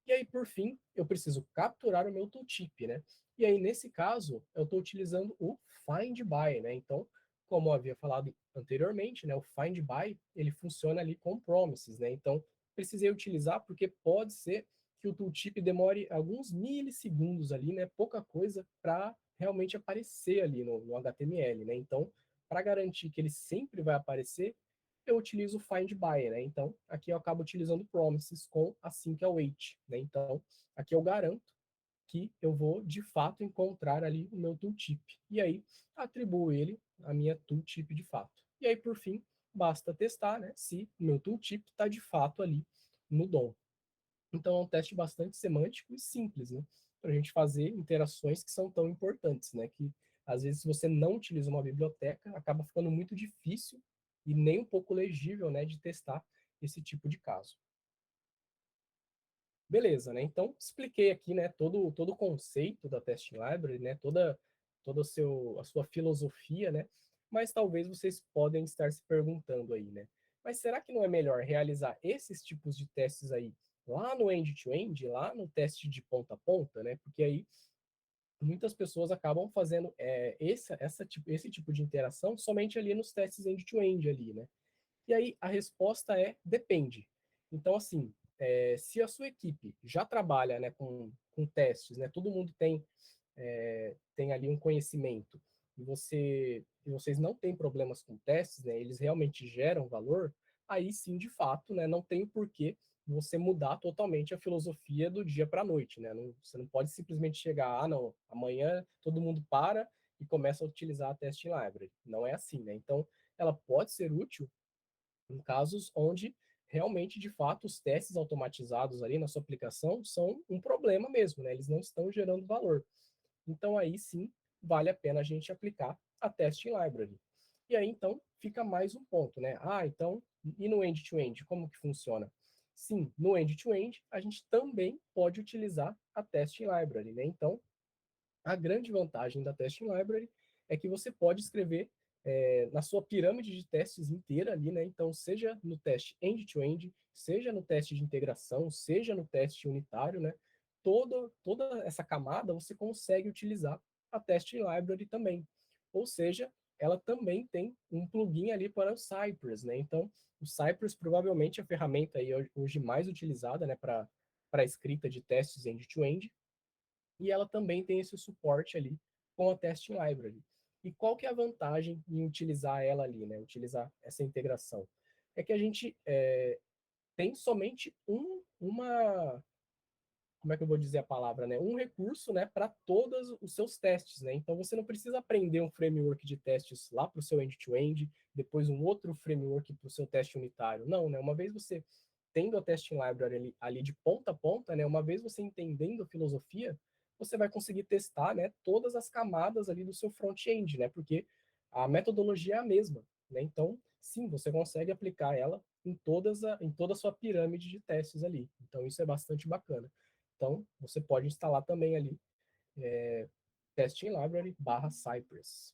E aí, por fim, eu preciso capturar o meu tooltip, né? E aí, nesse caso, eu estou utilizando o find by, né? Então, como eu havia falado anteriormente, né, o find by, ele funciona ali com promises, né? Então, precisei utilizar porque pode ser que o tooltip demore alguns milissegundos ali, né? Pouca coisa para realmente aparecer ali no HTML, né? Então, para garantir que ele sempre vai aparecer, eu utilizo o find by, né? Então, aqui eu acabo utilizando promises com async await, né? Então, aqui eu garanto que eu vou de fato encontrar ali o meu tooltip. E aí atribuo ele à minha tooltip de fato. E aí, por fim, basta testar, né, se o meu tooltip está de fato ali no DOM. Então, é um teste bastante semântico e simples, né? Para a gente fazer interações que são tão importantes, né? Que às vezes, se você não utiliza uma biblioteca, acaba ficando muito difícil e nem um pouco legível, né, de testar esse tipo de caso. Beleza, né? Então, expliquei aqui, né, todo o conceito da Testing Library, né, toda a sua filosofia, né? Mas talvez vocês podem estar se perguntando aí, né? Mas será que não é melhor realizar esses tipos de testes aí lá no end-to-end, lá no teste de ponta a ponta, né? Porque aí muitas pessoas acabam fazendo esse tipo de interação somente ali nos testes end-to-end ali, né? E aí a resposta é depende. Então, assim, se a sua equipe já trabalha, né, com testes, né, todo mundo tem ali um conhecimento, e vocês não têm problemas com testes, né, eles realmente geram valor, aí sim, de fato, né, não tem o porquê você mudar totalmente a filosofia do dia para a noite, né? Não, você não pode simplesmente chegar, não, amanhã todo mundo para e começa a utilizar a Testing Library. Não é assim, né? Então, ela pode ser útil em casos onde realmente, de fato, os testes automatizados ali na sua aplicação são um problema mesmo, né? Eles não estão gerando valor. Então, aí sim, vale a pena a gente aplicar a Testing Library. E aí, então, fica mais um ponto, né? Ah, então, e no end-to-end, como que funciona? Sim, no end-to-end, a gente também pode utilizar a Testing Library, né? Então, a grande vantagem da Testing Library é que você pode escrever na sua pirâmide de testes inteira ali, né? Então, seja no teste end-to-end, seja no teste de integração, seja no teste unitário, né? Toda essa camada você consegue utilizar a Testing Library também. Ou seja, ela também tem um plugin ali para o Cypress, né? Então, o Cypress provavelmente é a ferramenta aí hoje mais utilizada, né, para escrita de testes end-to-end, e ela também tem esse suporte ali com a Testing Library. E qual que é a vantagem em utilizar ela ali, né? Utilizar essa integração? É que a gente tem somente como é que eu vou dizer a palavra, né? Um recurso, né, para todos os seus testes, né? Então você não precisa aprender um framework de testes lá para o seu end-to-end, depois um outro framework para o seu teste unitário. Não, né? Uma vez você tendo a testing library ali de ponta a ponta, né? Uma vez você entendendo a filosofia, você vai conseguir testar, né, todas as camadas ali do seu front-end, né? Porque a metodologia é a mesma, né? Então, sim, você consegue aplicar ela em toda a sua pirâmide de testes ali. Então, isso é bastante bacana. Então, você pode instalar também ali Testing Library barra Cypress.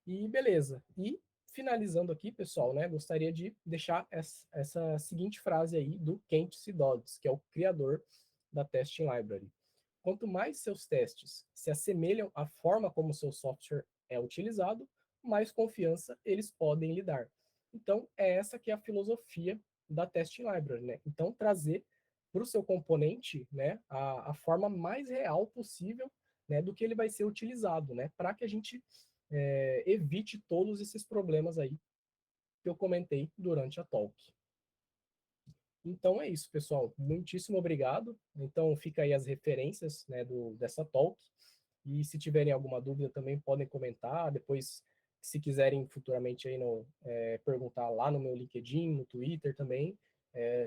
E beleza. E finalizando aqui, pessoal, né, gostaria de deixar essa seguinte frase aí do Kent C. Dodds, que é o criador da Testing Library. Quanto mais seus testes se assemelham à forma como seu software é utilizado, mais confiança eles podem lhe dar. Então, é essa que é a filosofia da Testing Library, né? Então, trazer para o seu componente, né, a forma mais real possível, né, do que ele vai ser utilizado, né, para que a gente evite todos esses problemas aí que eu comentei durante a talk. Então é isso, pessoal. Muitíssimo obrigado. Então fica aí as referências, né, dessa talk. E se tiverem alguma dúvida também podem comentar. Depois, se quiserem futuramente aí perguntar lá no meu LinkedIn, no Twitter também,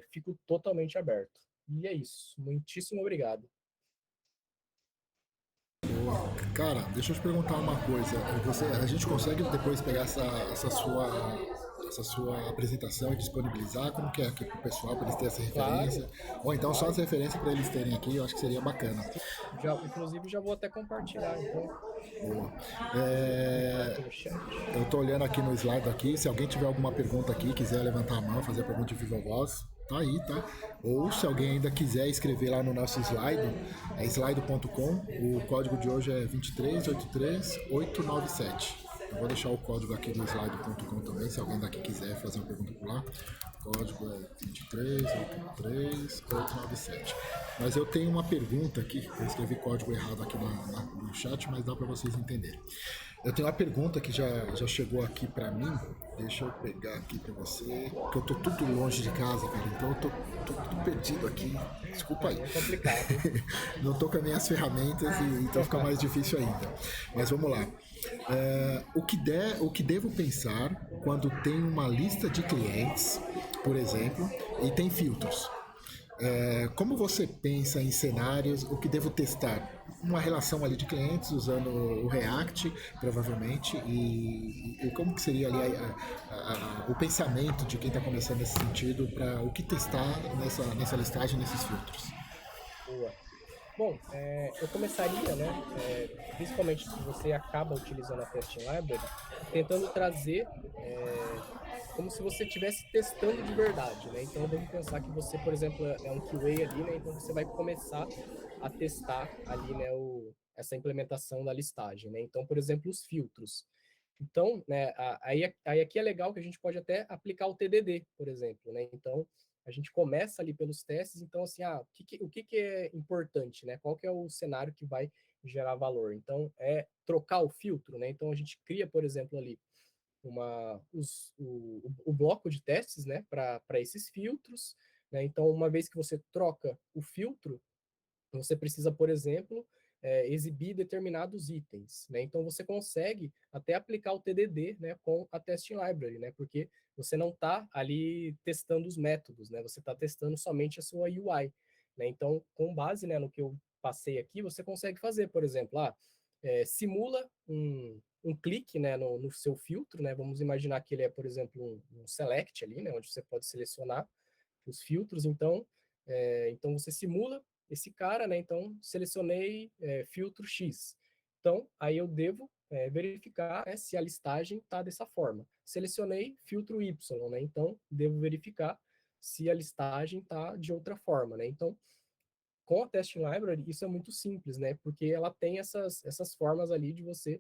fico totalmente aberto. E é isso. Muitíssimo obrigado. Cara, deixa eu te perguntar uma coisa. A gente consegue depois pegar essa sua apresentação e disponibilizar? Como que é aqui pro pessoal, para eles terem essa Claro, referência? Ou então só claro. as referências para eles terem aqui, eu acho que seria bacana. Sim. Inclusive, já vou até compartilhar, então, Boa. aqui no chat. Eu tô olhando aqui no slide aqui, se alguém tiver alguma pergunta aqui, quiser levantar a mão, fazer a pergunta de viva voz, tá aí, tá? Ou se alguém ainda quiser escrever lá no nosso slide, é slide.com, o código de hoje é 2383897. Eu vou deixar o código aqui do slide.com também, se alguém daqui quiser fazer uma pergunta por lá. O código é 2383897. Mas eu tenho uma pergunta aqui, eu escrevi código errado aqui no chat, mas dá para vocês entenderem. Eu tenho uma pergunta que já chegou aqui para mim. Deixa eu pegar aqui para você. Porque eu tô tudo longe de casa, cara. Então eu tô tudo perdido aqui. Desculpa aí. Aí é complicado, hein? Não tô com as minhas ferramentas e então fica mais difícil ainda. Mas vamos lá. O que devo pensar quando tem uma lista de clientes, por exemplo, e tem filtros? Como você pensa em cenários, o que devo testar? Uma relação ali de clientes usando o React, provavelmente, e como que seria ali o pensamento de quem está começando nesse sentido para o que testar nessa listagem, nesses filtros? Boa. Bom, eu começaria, né, principalmente se você acaba utilizando a Testing Library, tentando trazer como se você estivesse testando de verdade, né? Então, vamos pensar que você, por exemplo, é um QA ali, né? Então, você vai começar a testar ali, né, essa implementação da listagem, né? Então, por exemplo, os filtros. Então, né, aí aqui é legal que a gente pode até aplicar o TDD, por exemplo, né? Então, a gente começa ali pelos testes, então, assim, o que é importante, né? Qual que é o cenário que vai gerar valor? Então, é trocar o filtro, né? Então, a gente cria, por exemplo, ali o bloco de testes, né, para esses filtros, né? Então, uma vez que você troca o filtro, você precisa, por exemplo, exibir determinados itens, né? Então você consegue até aplicar o TDD, né, com a Testing Library, né? Porque você não está ali testando os métodos, né? Você está testando somente a sua UI, né? Então, com base, né, no que eu passei aqui, você consegue fazer, por exemplo, simula um clique, né, no seu filtro, né? Vamos imaginar que ele é, por exemplo, um select ali, né, onde você pode selecionar os filtros. Então você simula esse cara, né? Então selecionei filtro X. Então aí eu devo verificar, né, se a listagem está dessa forma. Selecionei filtro Y, né? Então devo verificar se a listagem está de outra forma, né? Então com a Testing Library isso é muito simples, né? Porque ela tem essas formas ali de você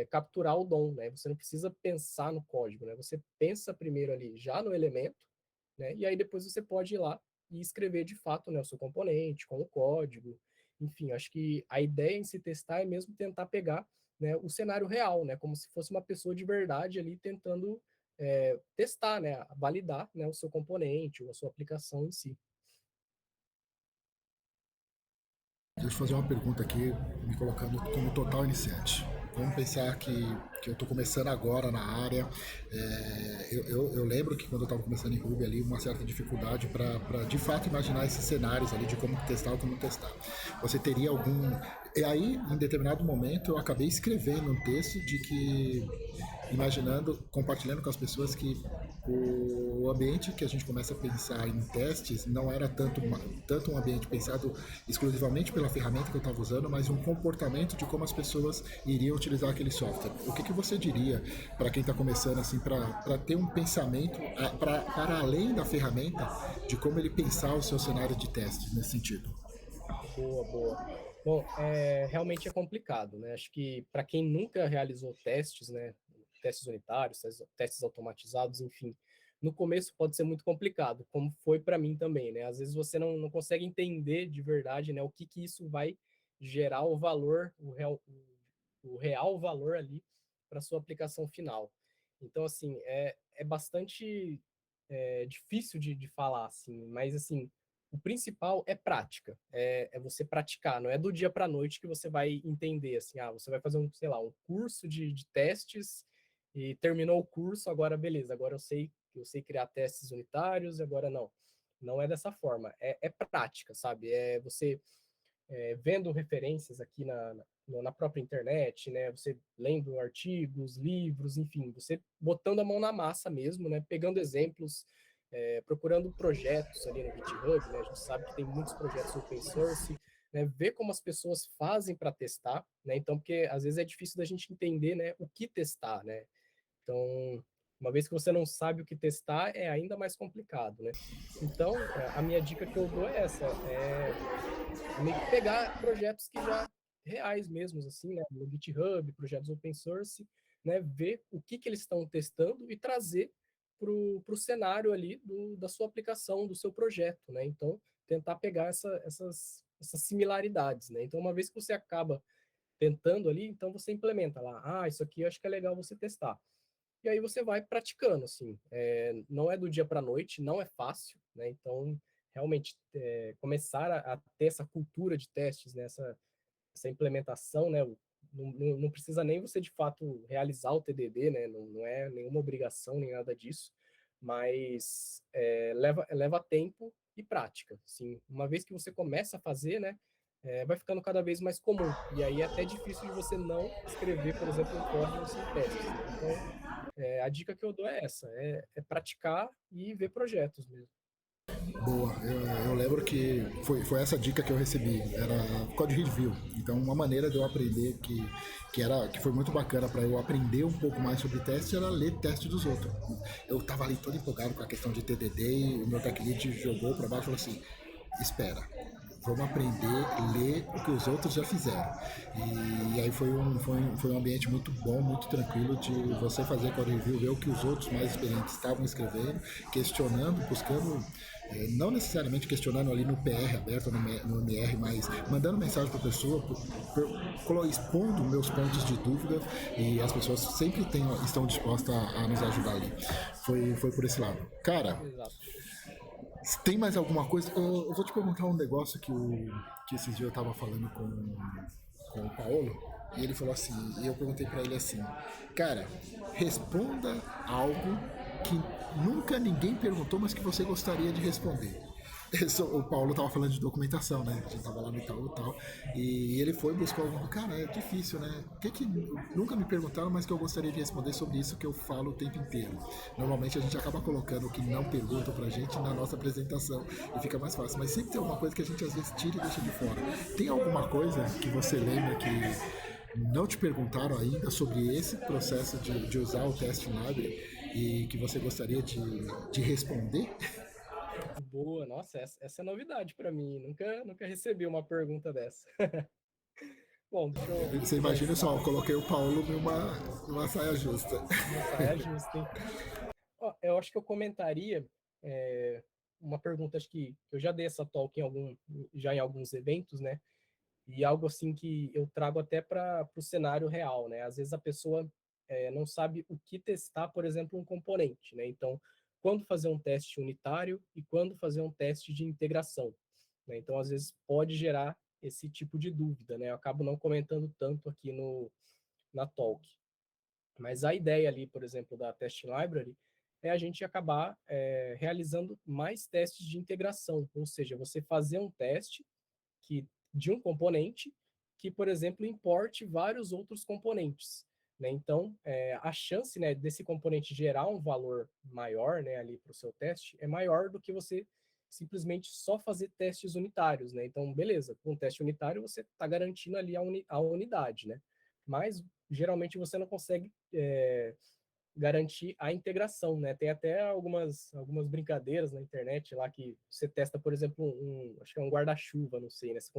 capturar o DOM, né? Você não precisa pensar no código, né? Você pensa primeiro ali já no elemento, né? E aí depois você pode ir lá e escrever de fato, né, o seu componente, com o código. Enfim, acho que a ideia em se testar é mesmo tentar pegar, né, o cenário real, né? Como se fosse uma pessoa de verdade ali tentando testar, né? Validar, né, o seu componente ou a sua aplicação em si. Deixa eu fazer uma pergunta aqui, me colocando como total iniciante. Vamos pensar que eu estou começando agora na área. Eu lembro que quando eu estava começando em Ruby ali, uma certa dificuldade para de fato imaginar esses cenários ali de como testar ou como testar. Você teria algum. E aí, em determinado momento, eu acabei escrevendo um texto de que, imaginando, compartilhando com as pessoas que o ambiente que a gente começa a pensar em testes não era tanto um ambiente pensado exclusivamente pela ferramenta que eu estava usando, mas um comportamento de como as pessoas iriam utilizar aquele software. O que você diria para quem está começando assim, para ter um pensamento para além da ferramenta de como ele pensar o seu cenário de testes nesse sentido? Boa, boa. Bom, realmente é complicado, né? Acho que para quem nunca realizou testes, né? Testes unitários, testes automatizados, enfim, no começo pode ser muito complicado, como foi para mim também, né? Às vezes você não consegue entender de verdade, né? O que isso vai gerar o valor, o real valor ali para sua aplicação final. Então, assim, é bastante difícil de falar, assim, mas, assim, o principal é prática, é você praticar, não é do dia para a noite que você vai entender, assim, você vai fazer sei lá, um curso de testes e terminou o curso, agora beleza, agora eu sei criar testes unitários, agora não. Não é dessa forma, é prática, sabe? É você vendo referências aqui na própria internet, né? Você lendo artigos, livros, enfim, você botando a mão na massa mesmo, né? Pegando exemplos, procurando projetos ali no GitHub, né? A gente sabe que tem muitos projetos open source, né? Ver como as pessoas fazem para testar, né? Então, porque às vezes é difícil da gente entender, né? O que testar, né? Então, uma vez que você não sabe o que testar, é ainda mais complicado, né? Então, a minha dica que eu dou é essa, meio que pegar projetos que já reais mesmos, assim, né, no GitHub, projetos open source, né, ver o que eles estão testando e trazer para o cenário ali da sua aplicação, do seu projeto, né? Então, tentar pegar essas similaridades, né? Então, uma vez que você acaba tentando ali, então você implementa lá, isso aqui eu acho que é legal você testar. E aí você vai praticando, assim. Não é do dia para a noite, não é fácil, né? Então, realmente, começar a ter essa cultura de testes, né? Essa implementação, né? Não precisa nem você, de fato, realizar o TDD, né? Não é nenhuma obrigação, nem nada disso. Mas leva tempo e prática, sim. Uma vez que você começa a fazer, né? Vai ficando cada vez mais comum. E aí é até difícil de você não escrever, por exemplo, um código sem testes, né? Então, a dica que eu dou é essa, é praticar e ver projetos mesmo. Boa, eu lembro que foi essa dica que eu recebi, era Code Review. Então, uma maneira de eu aprender que foi muito bacana para eu aprender um pouco mais sobre teste era ler teste dos outros. Eu tava ali todo empolgado com a questão de TDD e o meu tech lead jogou para baixo e falou assim: espera, vamos aprender a ler o que os outros já fizeram. E aí foi um ambiente muito bom, muito tranquilo de você fazer code review, ver o que os outros mais experientes estavam escrevendo, questionando, buscando, não necessariamente questionando ali no PR aberto, no MR, mas mandando mensagem para a pessoa, expondo meus pontos de dúvida, e as pessoas sempre estão dispostas a nos ajudar ali. Foi por esse lado. Cara, Exato. Tem mais alguma coisa? Eu vou te perguntar um negócio que esses dias eu tava falando com o Paulo, e ele falou assim, e eu perguntei pra ele assim, cara, responda algo que nunca ninguém perguntou, mas que você gostaria de responder. O Paulo tava falando de documentação, né? A gente tava lá no Itaú e tal. E ele foi buscar alguma. Cara, é difícil, né? O que que nunca me perguntaram, mas que eu gostaria de responder sobre isso que eu falo o tempo inteiro. Normalmente a gente acaba colocando o que não perguntam pra gente na nossa apresentação e fica mais fácil. Mas sempre tem alguma coisa que a gente às vezes tira e deixa de fora. Tem alguma coisa que você lembra que não te perguntaram ainda sobre esse processo de usar o Test Library e que você gostaria de responder? Boa, nossa, essa é novidade para mim. Nunca recebi uma pergunta dessa. Bom, deixa Você eu imagina só, pensar. eu coloquei o Paulo numa saia justa. Uma saia justa, hein? Ó, eu acho que eu comentaria é, uma pergunta, acho que eu já dei essa talk já em alguns eventos, né? E algo assim que eu trago até para o cenário real, né? Às vezes a pessoa não sabe o que testar, por exemplo, um componente, né? Então, quando fazer um teste unitário e quando fazer um teste de integração, né? Então, às vezes pode gerar esse tipo de dúvida, né? Eu acabo não comentando tanto aqui na talk. Mas a ideia ali, por exemplo, da Testing Library é a gente acabar realizando mais testes de integração, ou seja, você fazer um teste que de um componente que, por exemplo, importe vários outros componentes. Né? Então, a chance, né, desse componente gerar um valor maior, né, ali para o seu teste é maior do que você simplesmente só fazer testes unitários. Né? Então, beleza, com um teste unitário você está garantindo ali a unidade, né? Mas geralmente você não consegue garantir a integração, né? Tem até algumas brincadeiras na internet lá que você testa, por exemplo, acho que é um guarda-chuva, não sei, né? Se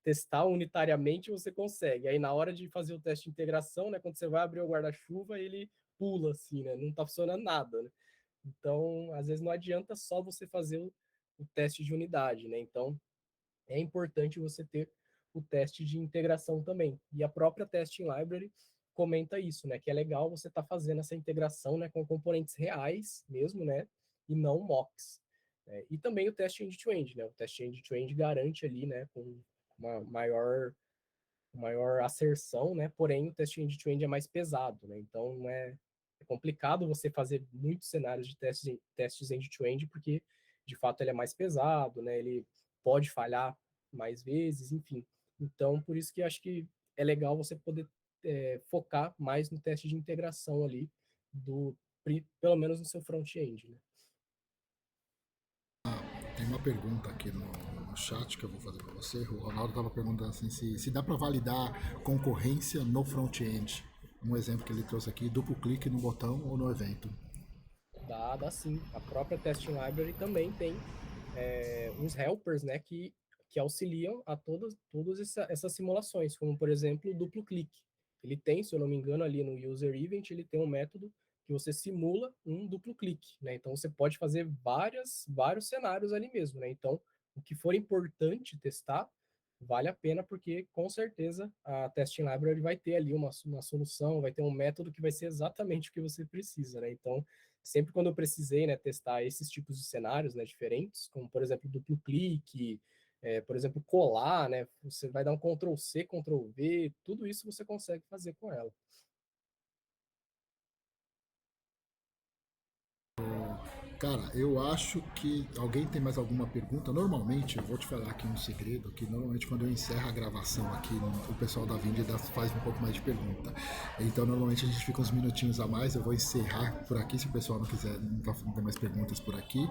testar unitariamente você consegue. Aí na hora de fazer o teste de integração, né, quando você vai abrir o guarda-chuva, ele pula assim, né? Não tá funcionando nada, né? Então, às vezes não adianta só você fazer o teste de unidade, né? Então, é importante você ter o teste de integração também. E a própria Testing Library comenta isso, né? Que é legal você estar fazendo essa integração, né, com componentes reais mesmo, né? E não mocks. E também o teste end-to-end, né? O teste end-to-end garante ali, né, com uma maior asserção, né? Porém, o teste end-to-end é mais pesado, né? Então, é complicado você fazer muitos cenários de testes end-to-end, porque, de fato, ele é mais pesado, né? Ele pode falhar mais vezes, enfim. Então, por isso que acho que é legal você poder focar mais no teste de integração ali, pelo menos no seu front-end, né? Tem uma pergunta aqui no chat que eu vou fazer para você. O Ronaldo estava perguntando assim, se dá para validar concorrência no front-end. Um exemplo que ele trouxe aqui, duplo clique no botão ou no evento. Dá sim. A própria Testing Library também tem uns helpers, né, que auxiliam a todas essas simulações, como, por exemplo, o duplo clique. Ele tem, se eu não me engano, ali no User Event, ele tem um método que você simula um duplo clique, né? Então, você pode fazer vários cenários ali mesmo, né? Então, o que for importante testar, vale a pena, porque, com certeza, a Testing Library vai ter ali uma solução, vai ter um método que vai ser exatamente o que você precisa, né? Então, sempre quando eu precisei, né, testar esses tipos de cenários, né, diferentes, como por exemplo duplo clique, por exemplo colar, né, você vai dar um Ctrl C, Ctrl V, tudo isso você consegue fazer com ela. Cara, eu acho que alguém tem mais alguma pergunta. Normalmente, eu vou te falar aqui um segredo, que normalmente quando eu encerro a gravação aqui, o pessoal da Vind faz um pouco mais de pergunta. Então, normalmente a gente fica uns minutinhos a mais. Eu vou encerrar por aqui, se o pessoal não quiser, não tem mais perguntas por aqui.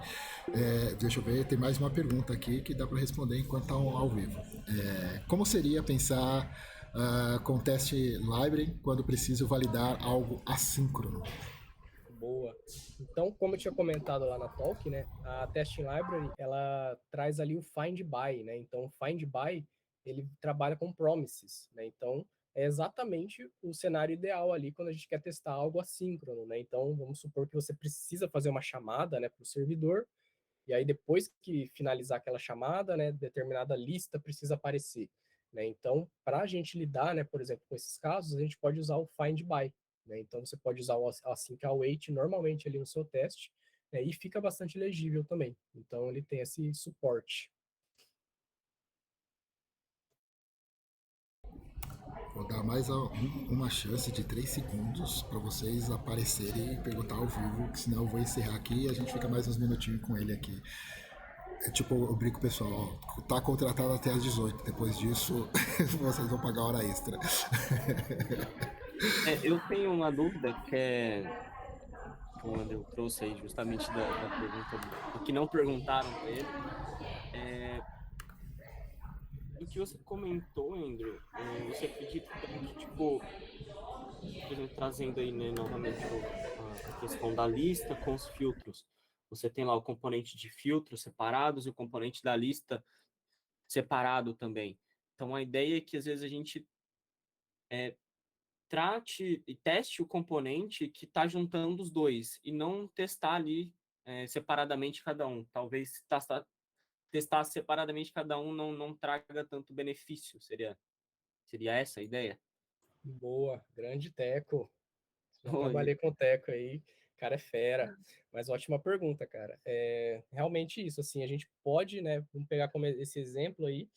Deixa eu ver, tem mais uma pergunta aqui que dá para responder enquanto está ao vivo. Como seria pensar com teste library quando preciso validar algo assíncrono? Boa. Então, como eu tinha comentado lá na talk, né, a Testing Library, ela traz ali o find by, né? Então, o find by, ele trabalha com promises, né? Então, é exatamente o cenário ideal ali quando a gente quer testar algo assíncrono, né? Então, vamos supor que você precisa fazer uma chamada, né, para o servidor, e aí depois que finalizar aquela chamada, né, determinada lista precisa aparecer, né? Então, para a gente lidar, né, por exemplo, com esses casos, a gente pode usar o find by, né? Então você pode usar o async await normalmente ali no seu teste, e fica bastante legível também. Então ele tem esse suporte. Vou dar mais uma chance de 3 segundos para vocês aparecerem e perguntar ao vivo, que senão eu vou encerrar aqui e a gente fica mais uns minutinhos com ele aqui. É tipo, eu brinco pessoal, ó, tá contratado até às 18, depois disso vocês vão pagar hora extra. Eu tenho uma dúvida que que o Andrew trouxe aí justamente da pergunta do que não perguntaram para ele. O que você comentou, Andrew, você acredita que, tipo, por exemplo, trazendo aí, né, novamente a questão da lista com os filtros. Você tem lá o componente de filtros separados e o componente da lista separado também. Então, a ideia é que, às vezes, a gente trate e teste o componente que está juntando os dois e não testar ali separadamente cada um. Talvez testar separadamente cada um não traga tanto benefício. Seria essa a ideia? Boa, grande Teco. Já Oi. trabalhei com o Teco aí, cara é fera. Mas ótima pergunta, cara. Realmente isso, assim, a gente pode, né, vamos pegar como esse exemplo aí,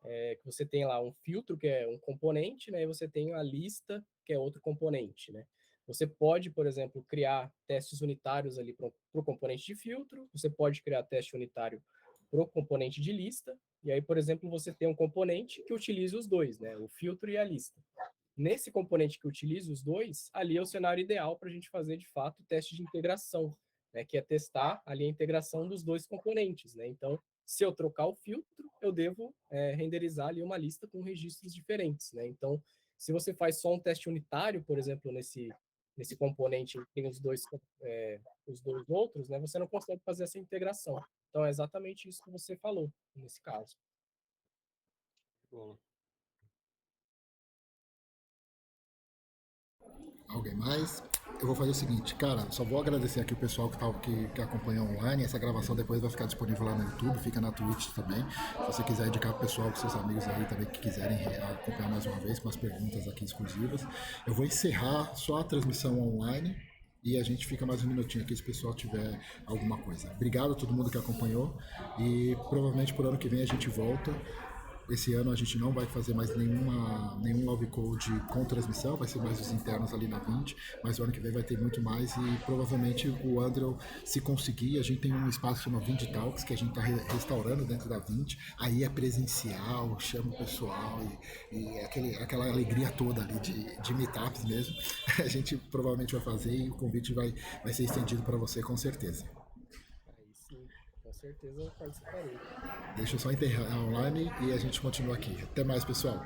que você tem lá um filtro, que é um componente, né, e você tem a lista, que é outro componente, né. Você pode, por exemplo, criar testes unitários ali para o componente de filtro, você pode criar teste unitário para o componente de lista, e aí, por exemplo, você tem um componente que utiliza os dois, né, o filtro e a lista. Nesse componente que utiliza os dois, ali é o cenário ideal para a gente fazer, de fato, o teste de integração, né, que é testar ali a integração dos dois componentes, né? Então, se eu trocar o filtro, eu devo renderizar ali uma lista com registros diferentes, né? Então, se você faz só um teste unitário, por exemplo, nesse componente que tem os dois outros, né, você não consegue fazer essa integração. Então, é exatamente isso que você falou nesse caso. Bom. Alguém mais? Eu vou fazer o seguinte, cara, só vou agradecer aqui o pessoal que acompanha online. Essa gravação depois vai ficar disponível lá no YouTube, fica na Twitch também. Se você quiser indicar pro pessoal, com seus amigos aí também que quiserem acompanhar mais uma vez com as perguntas aqui exclusivas. Eu vou encerrar só a transmissão online e a gente fica mais um minutinho aqui se o pessoal tiver alguma coisa. Obrigado a todo mundo que acompanhou e provavelmente por ano que vem a gente volta. Esse ano a gente não vai fazer mais nenhum Love Code com transmissão, vai ser mais os internos ali na 20, mas o ano que vem vai ter muito mais e provavelmente o Andrew, se conseguir, a gente tem um espaço chamado 20 Talks, que a gente está restaurando dentro da 20, aí é presencial, chama o pessoal e aquela alegria toda ali de meetups mesmo, a gente provavelmente vai fazer e o convite vai ser estendido para você com certeza. Aí sim, com certeza eu participarei. Deixa eu só enterrar online e a gente continua aqui. Até mais, pessoal.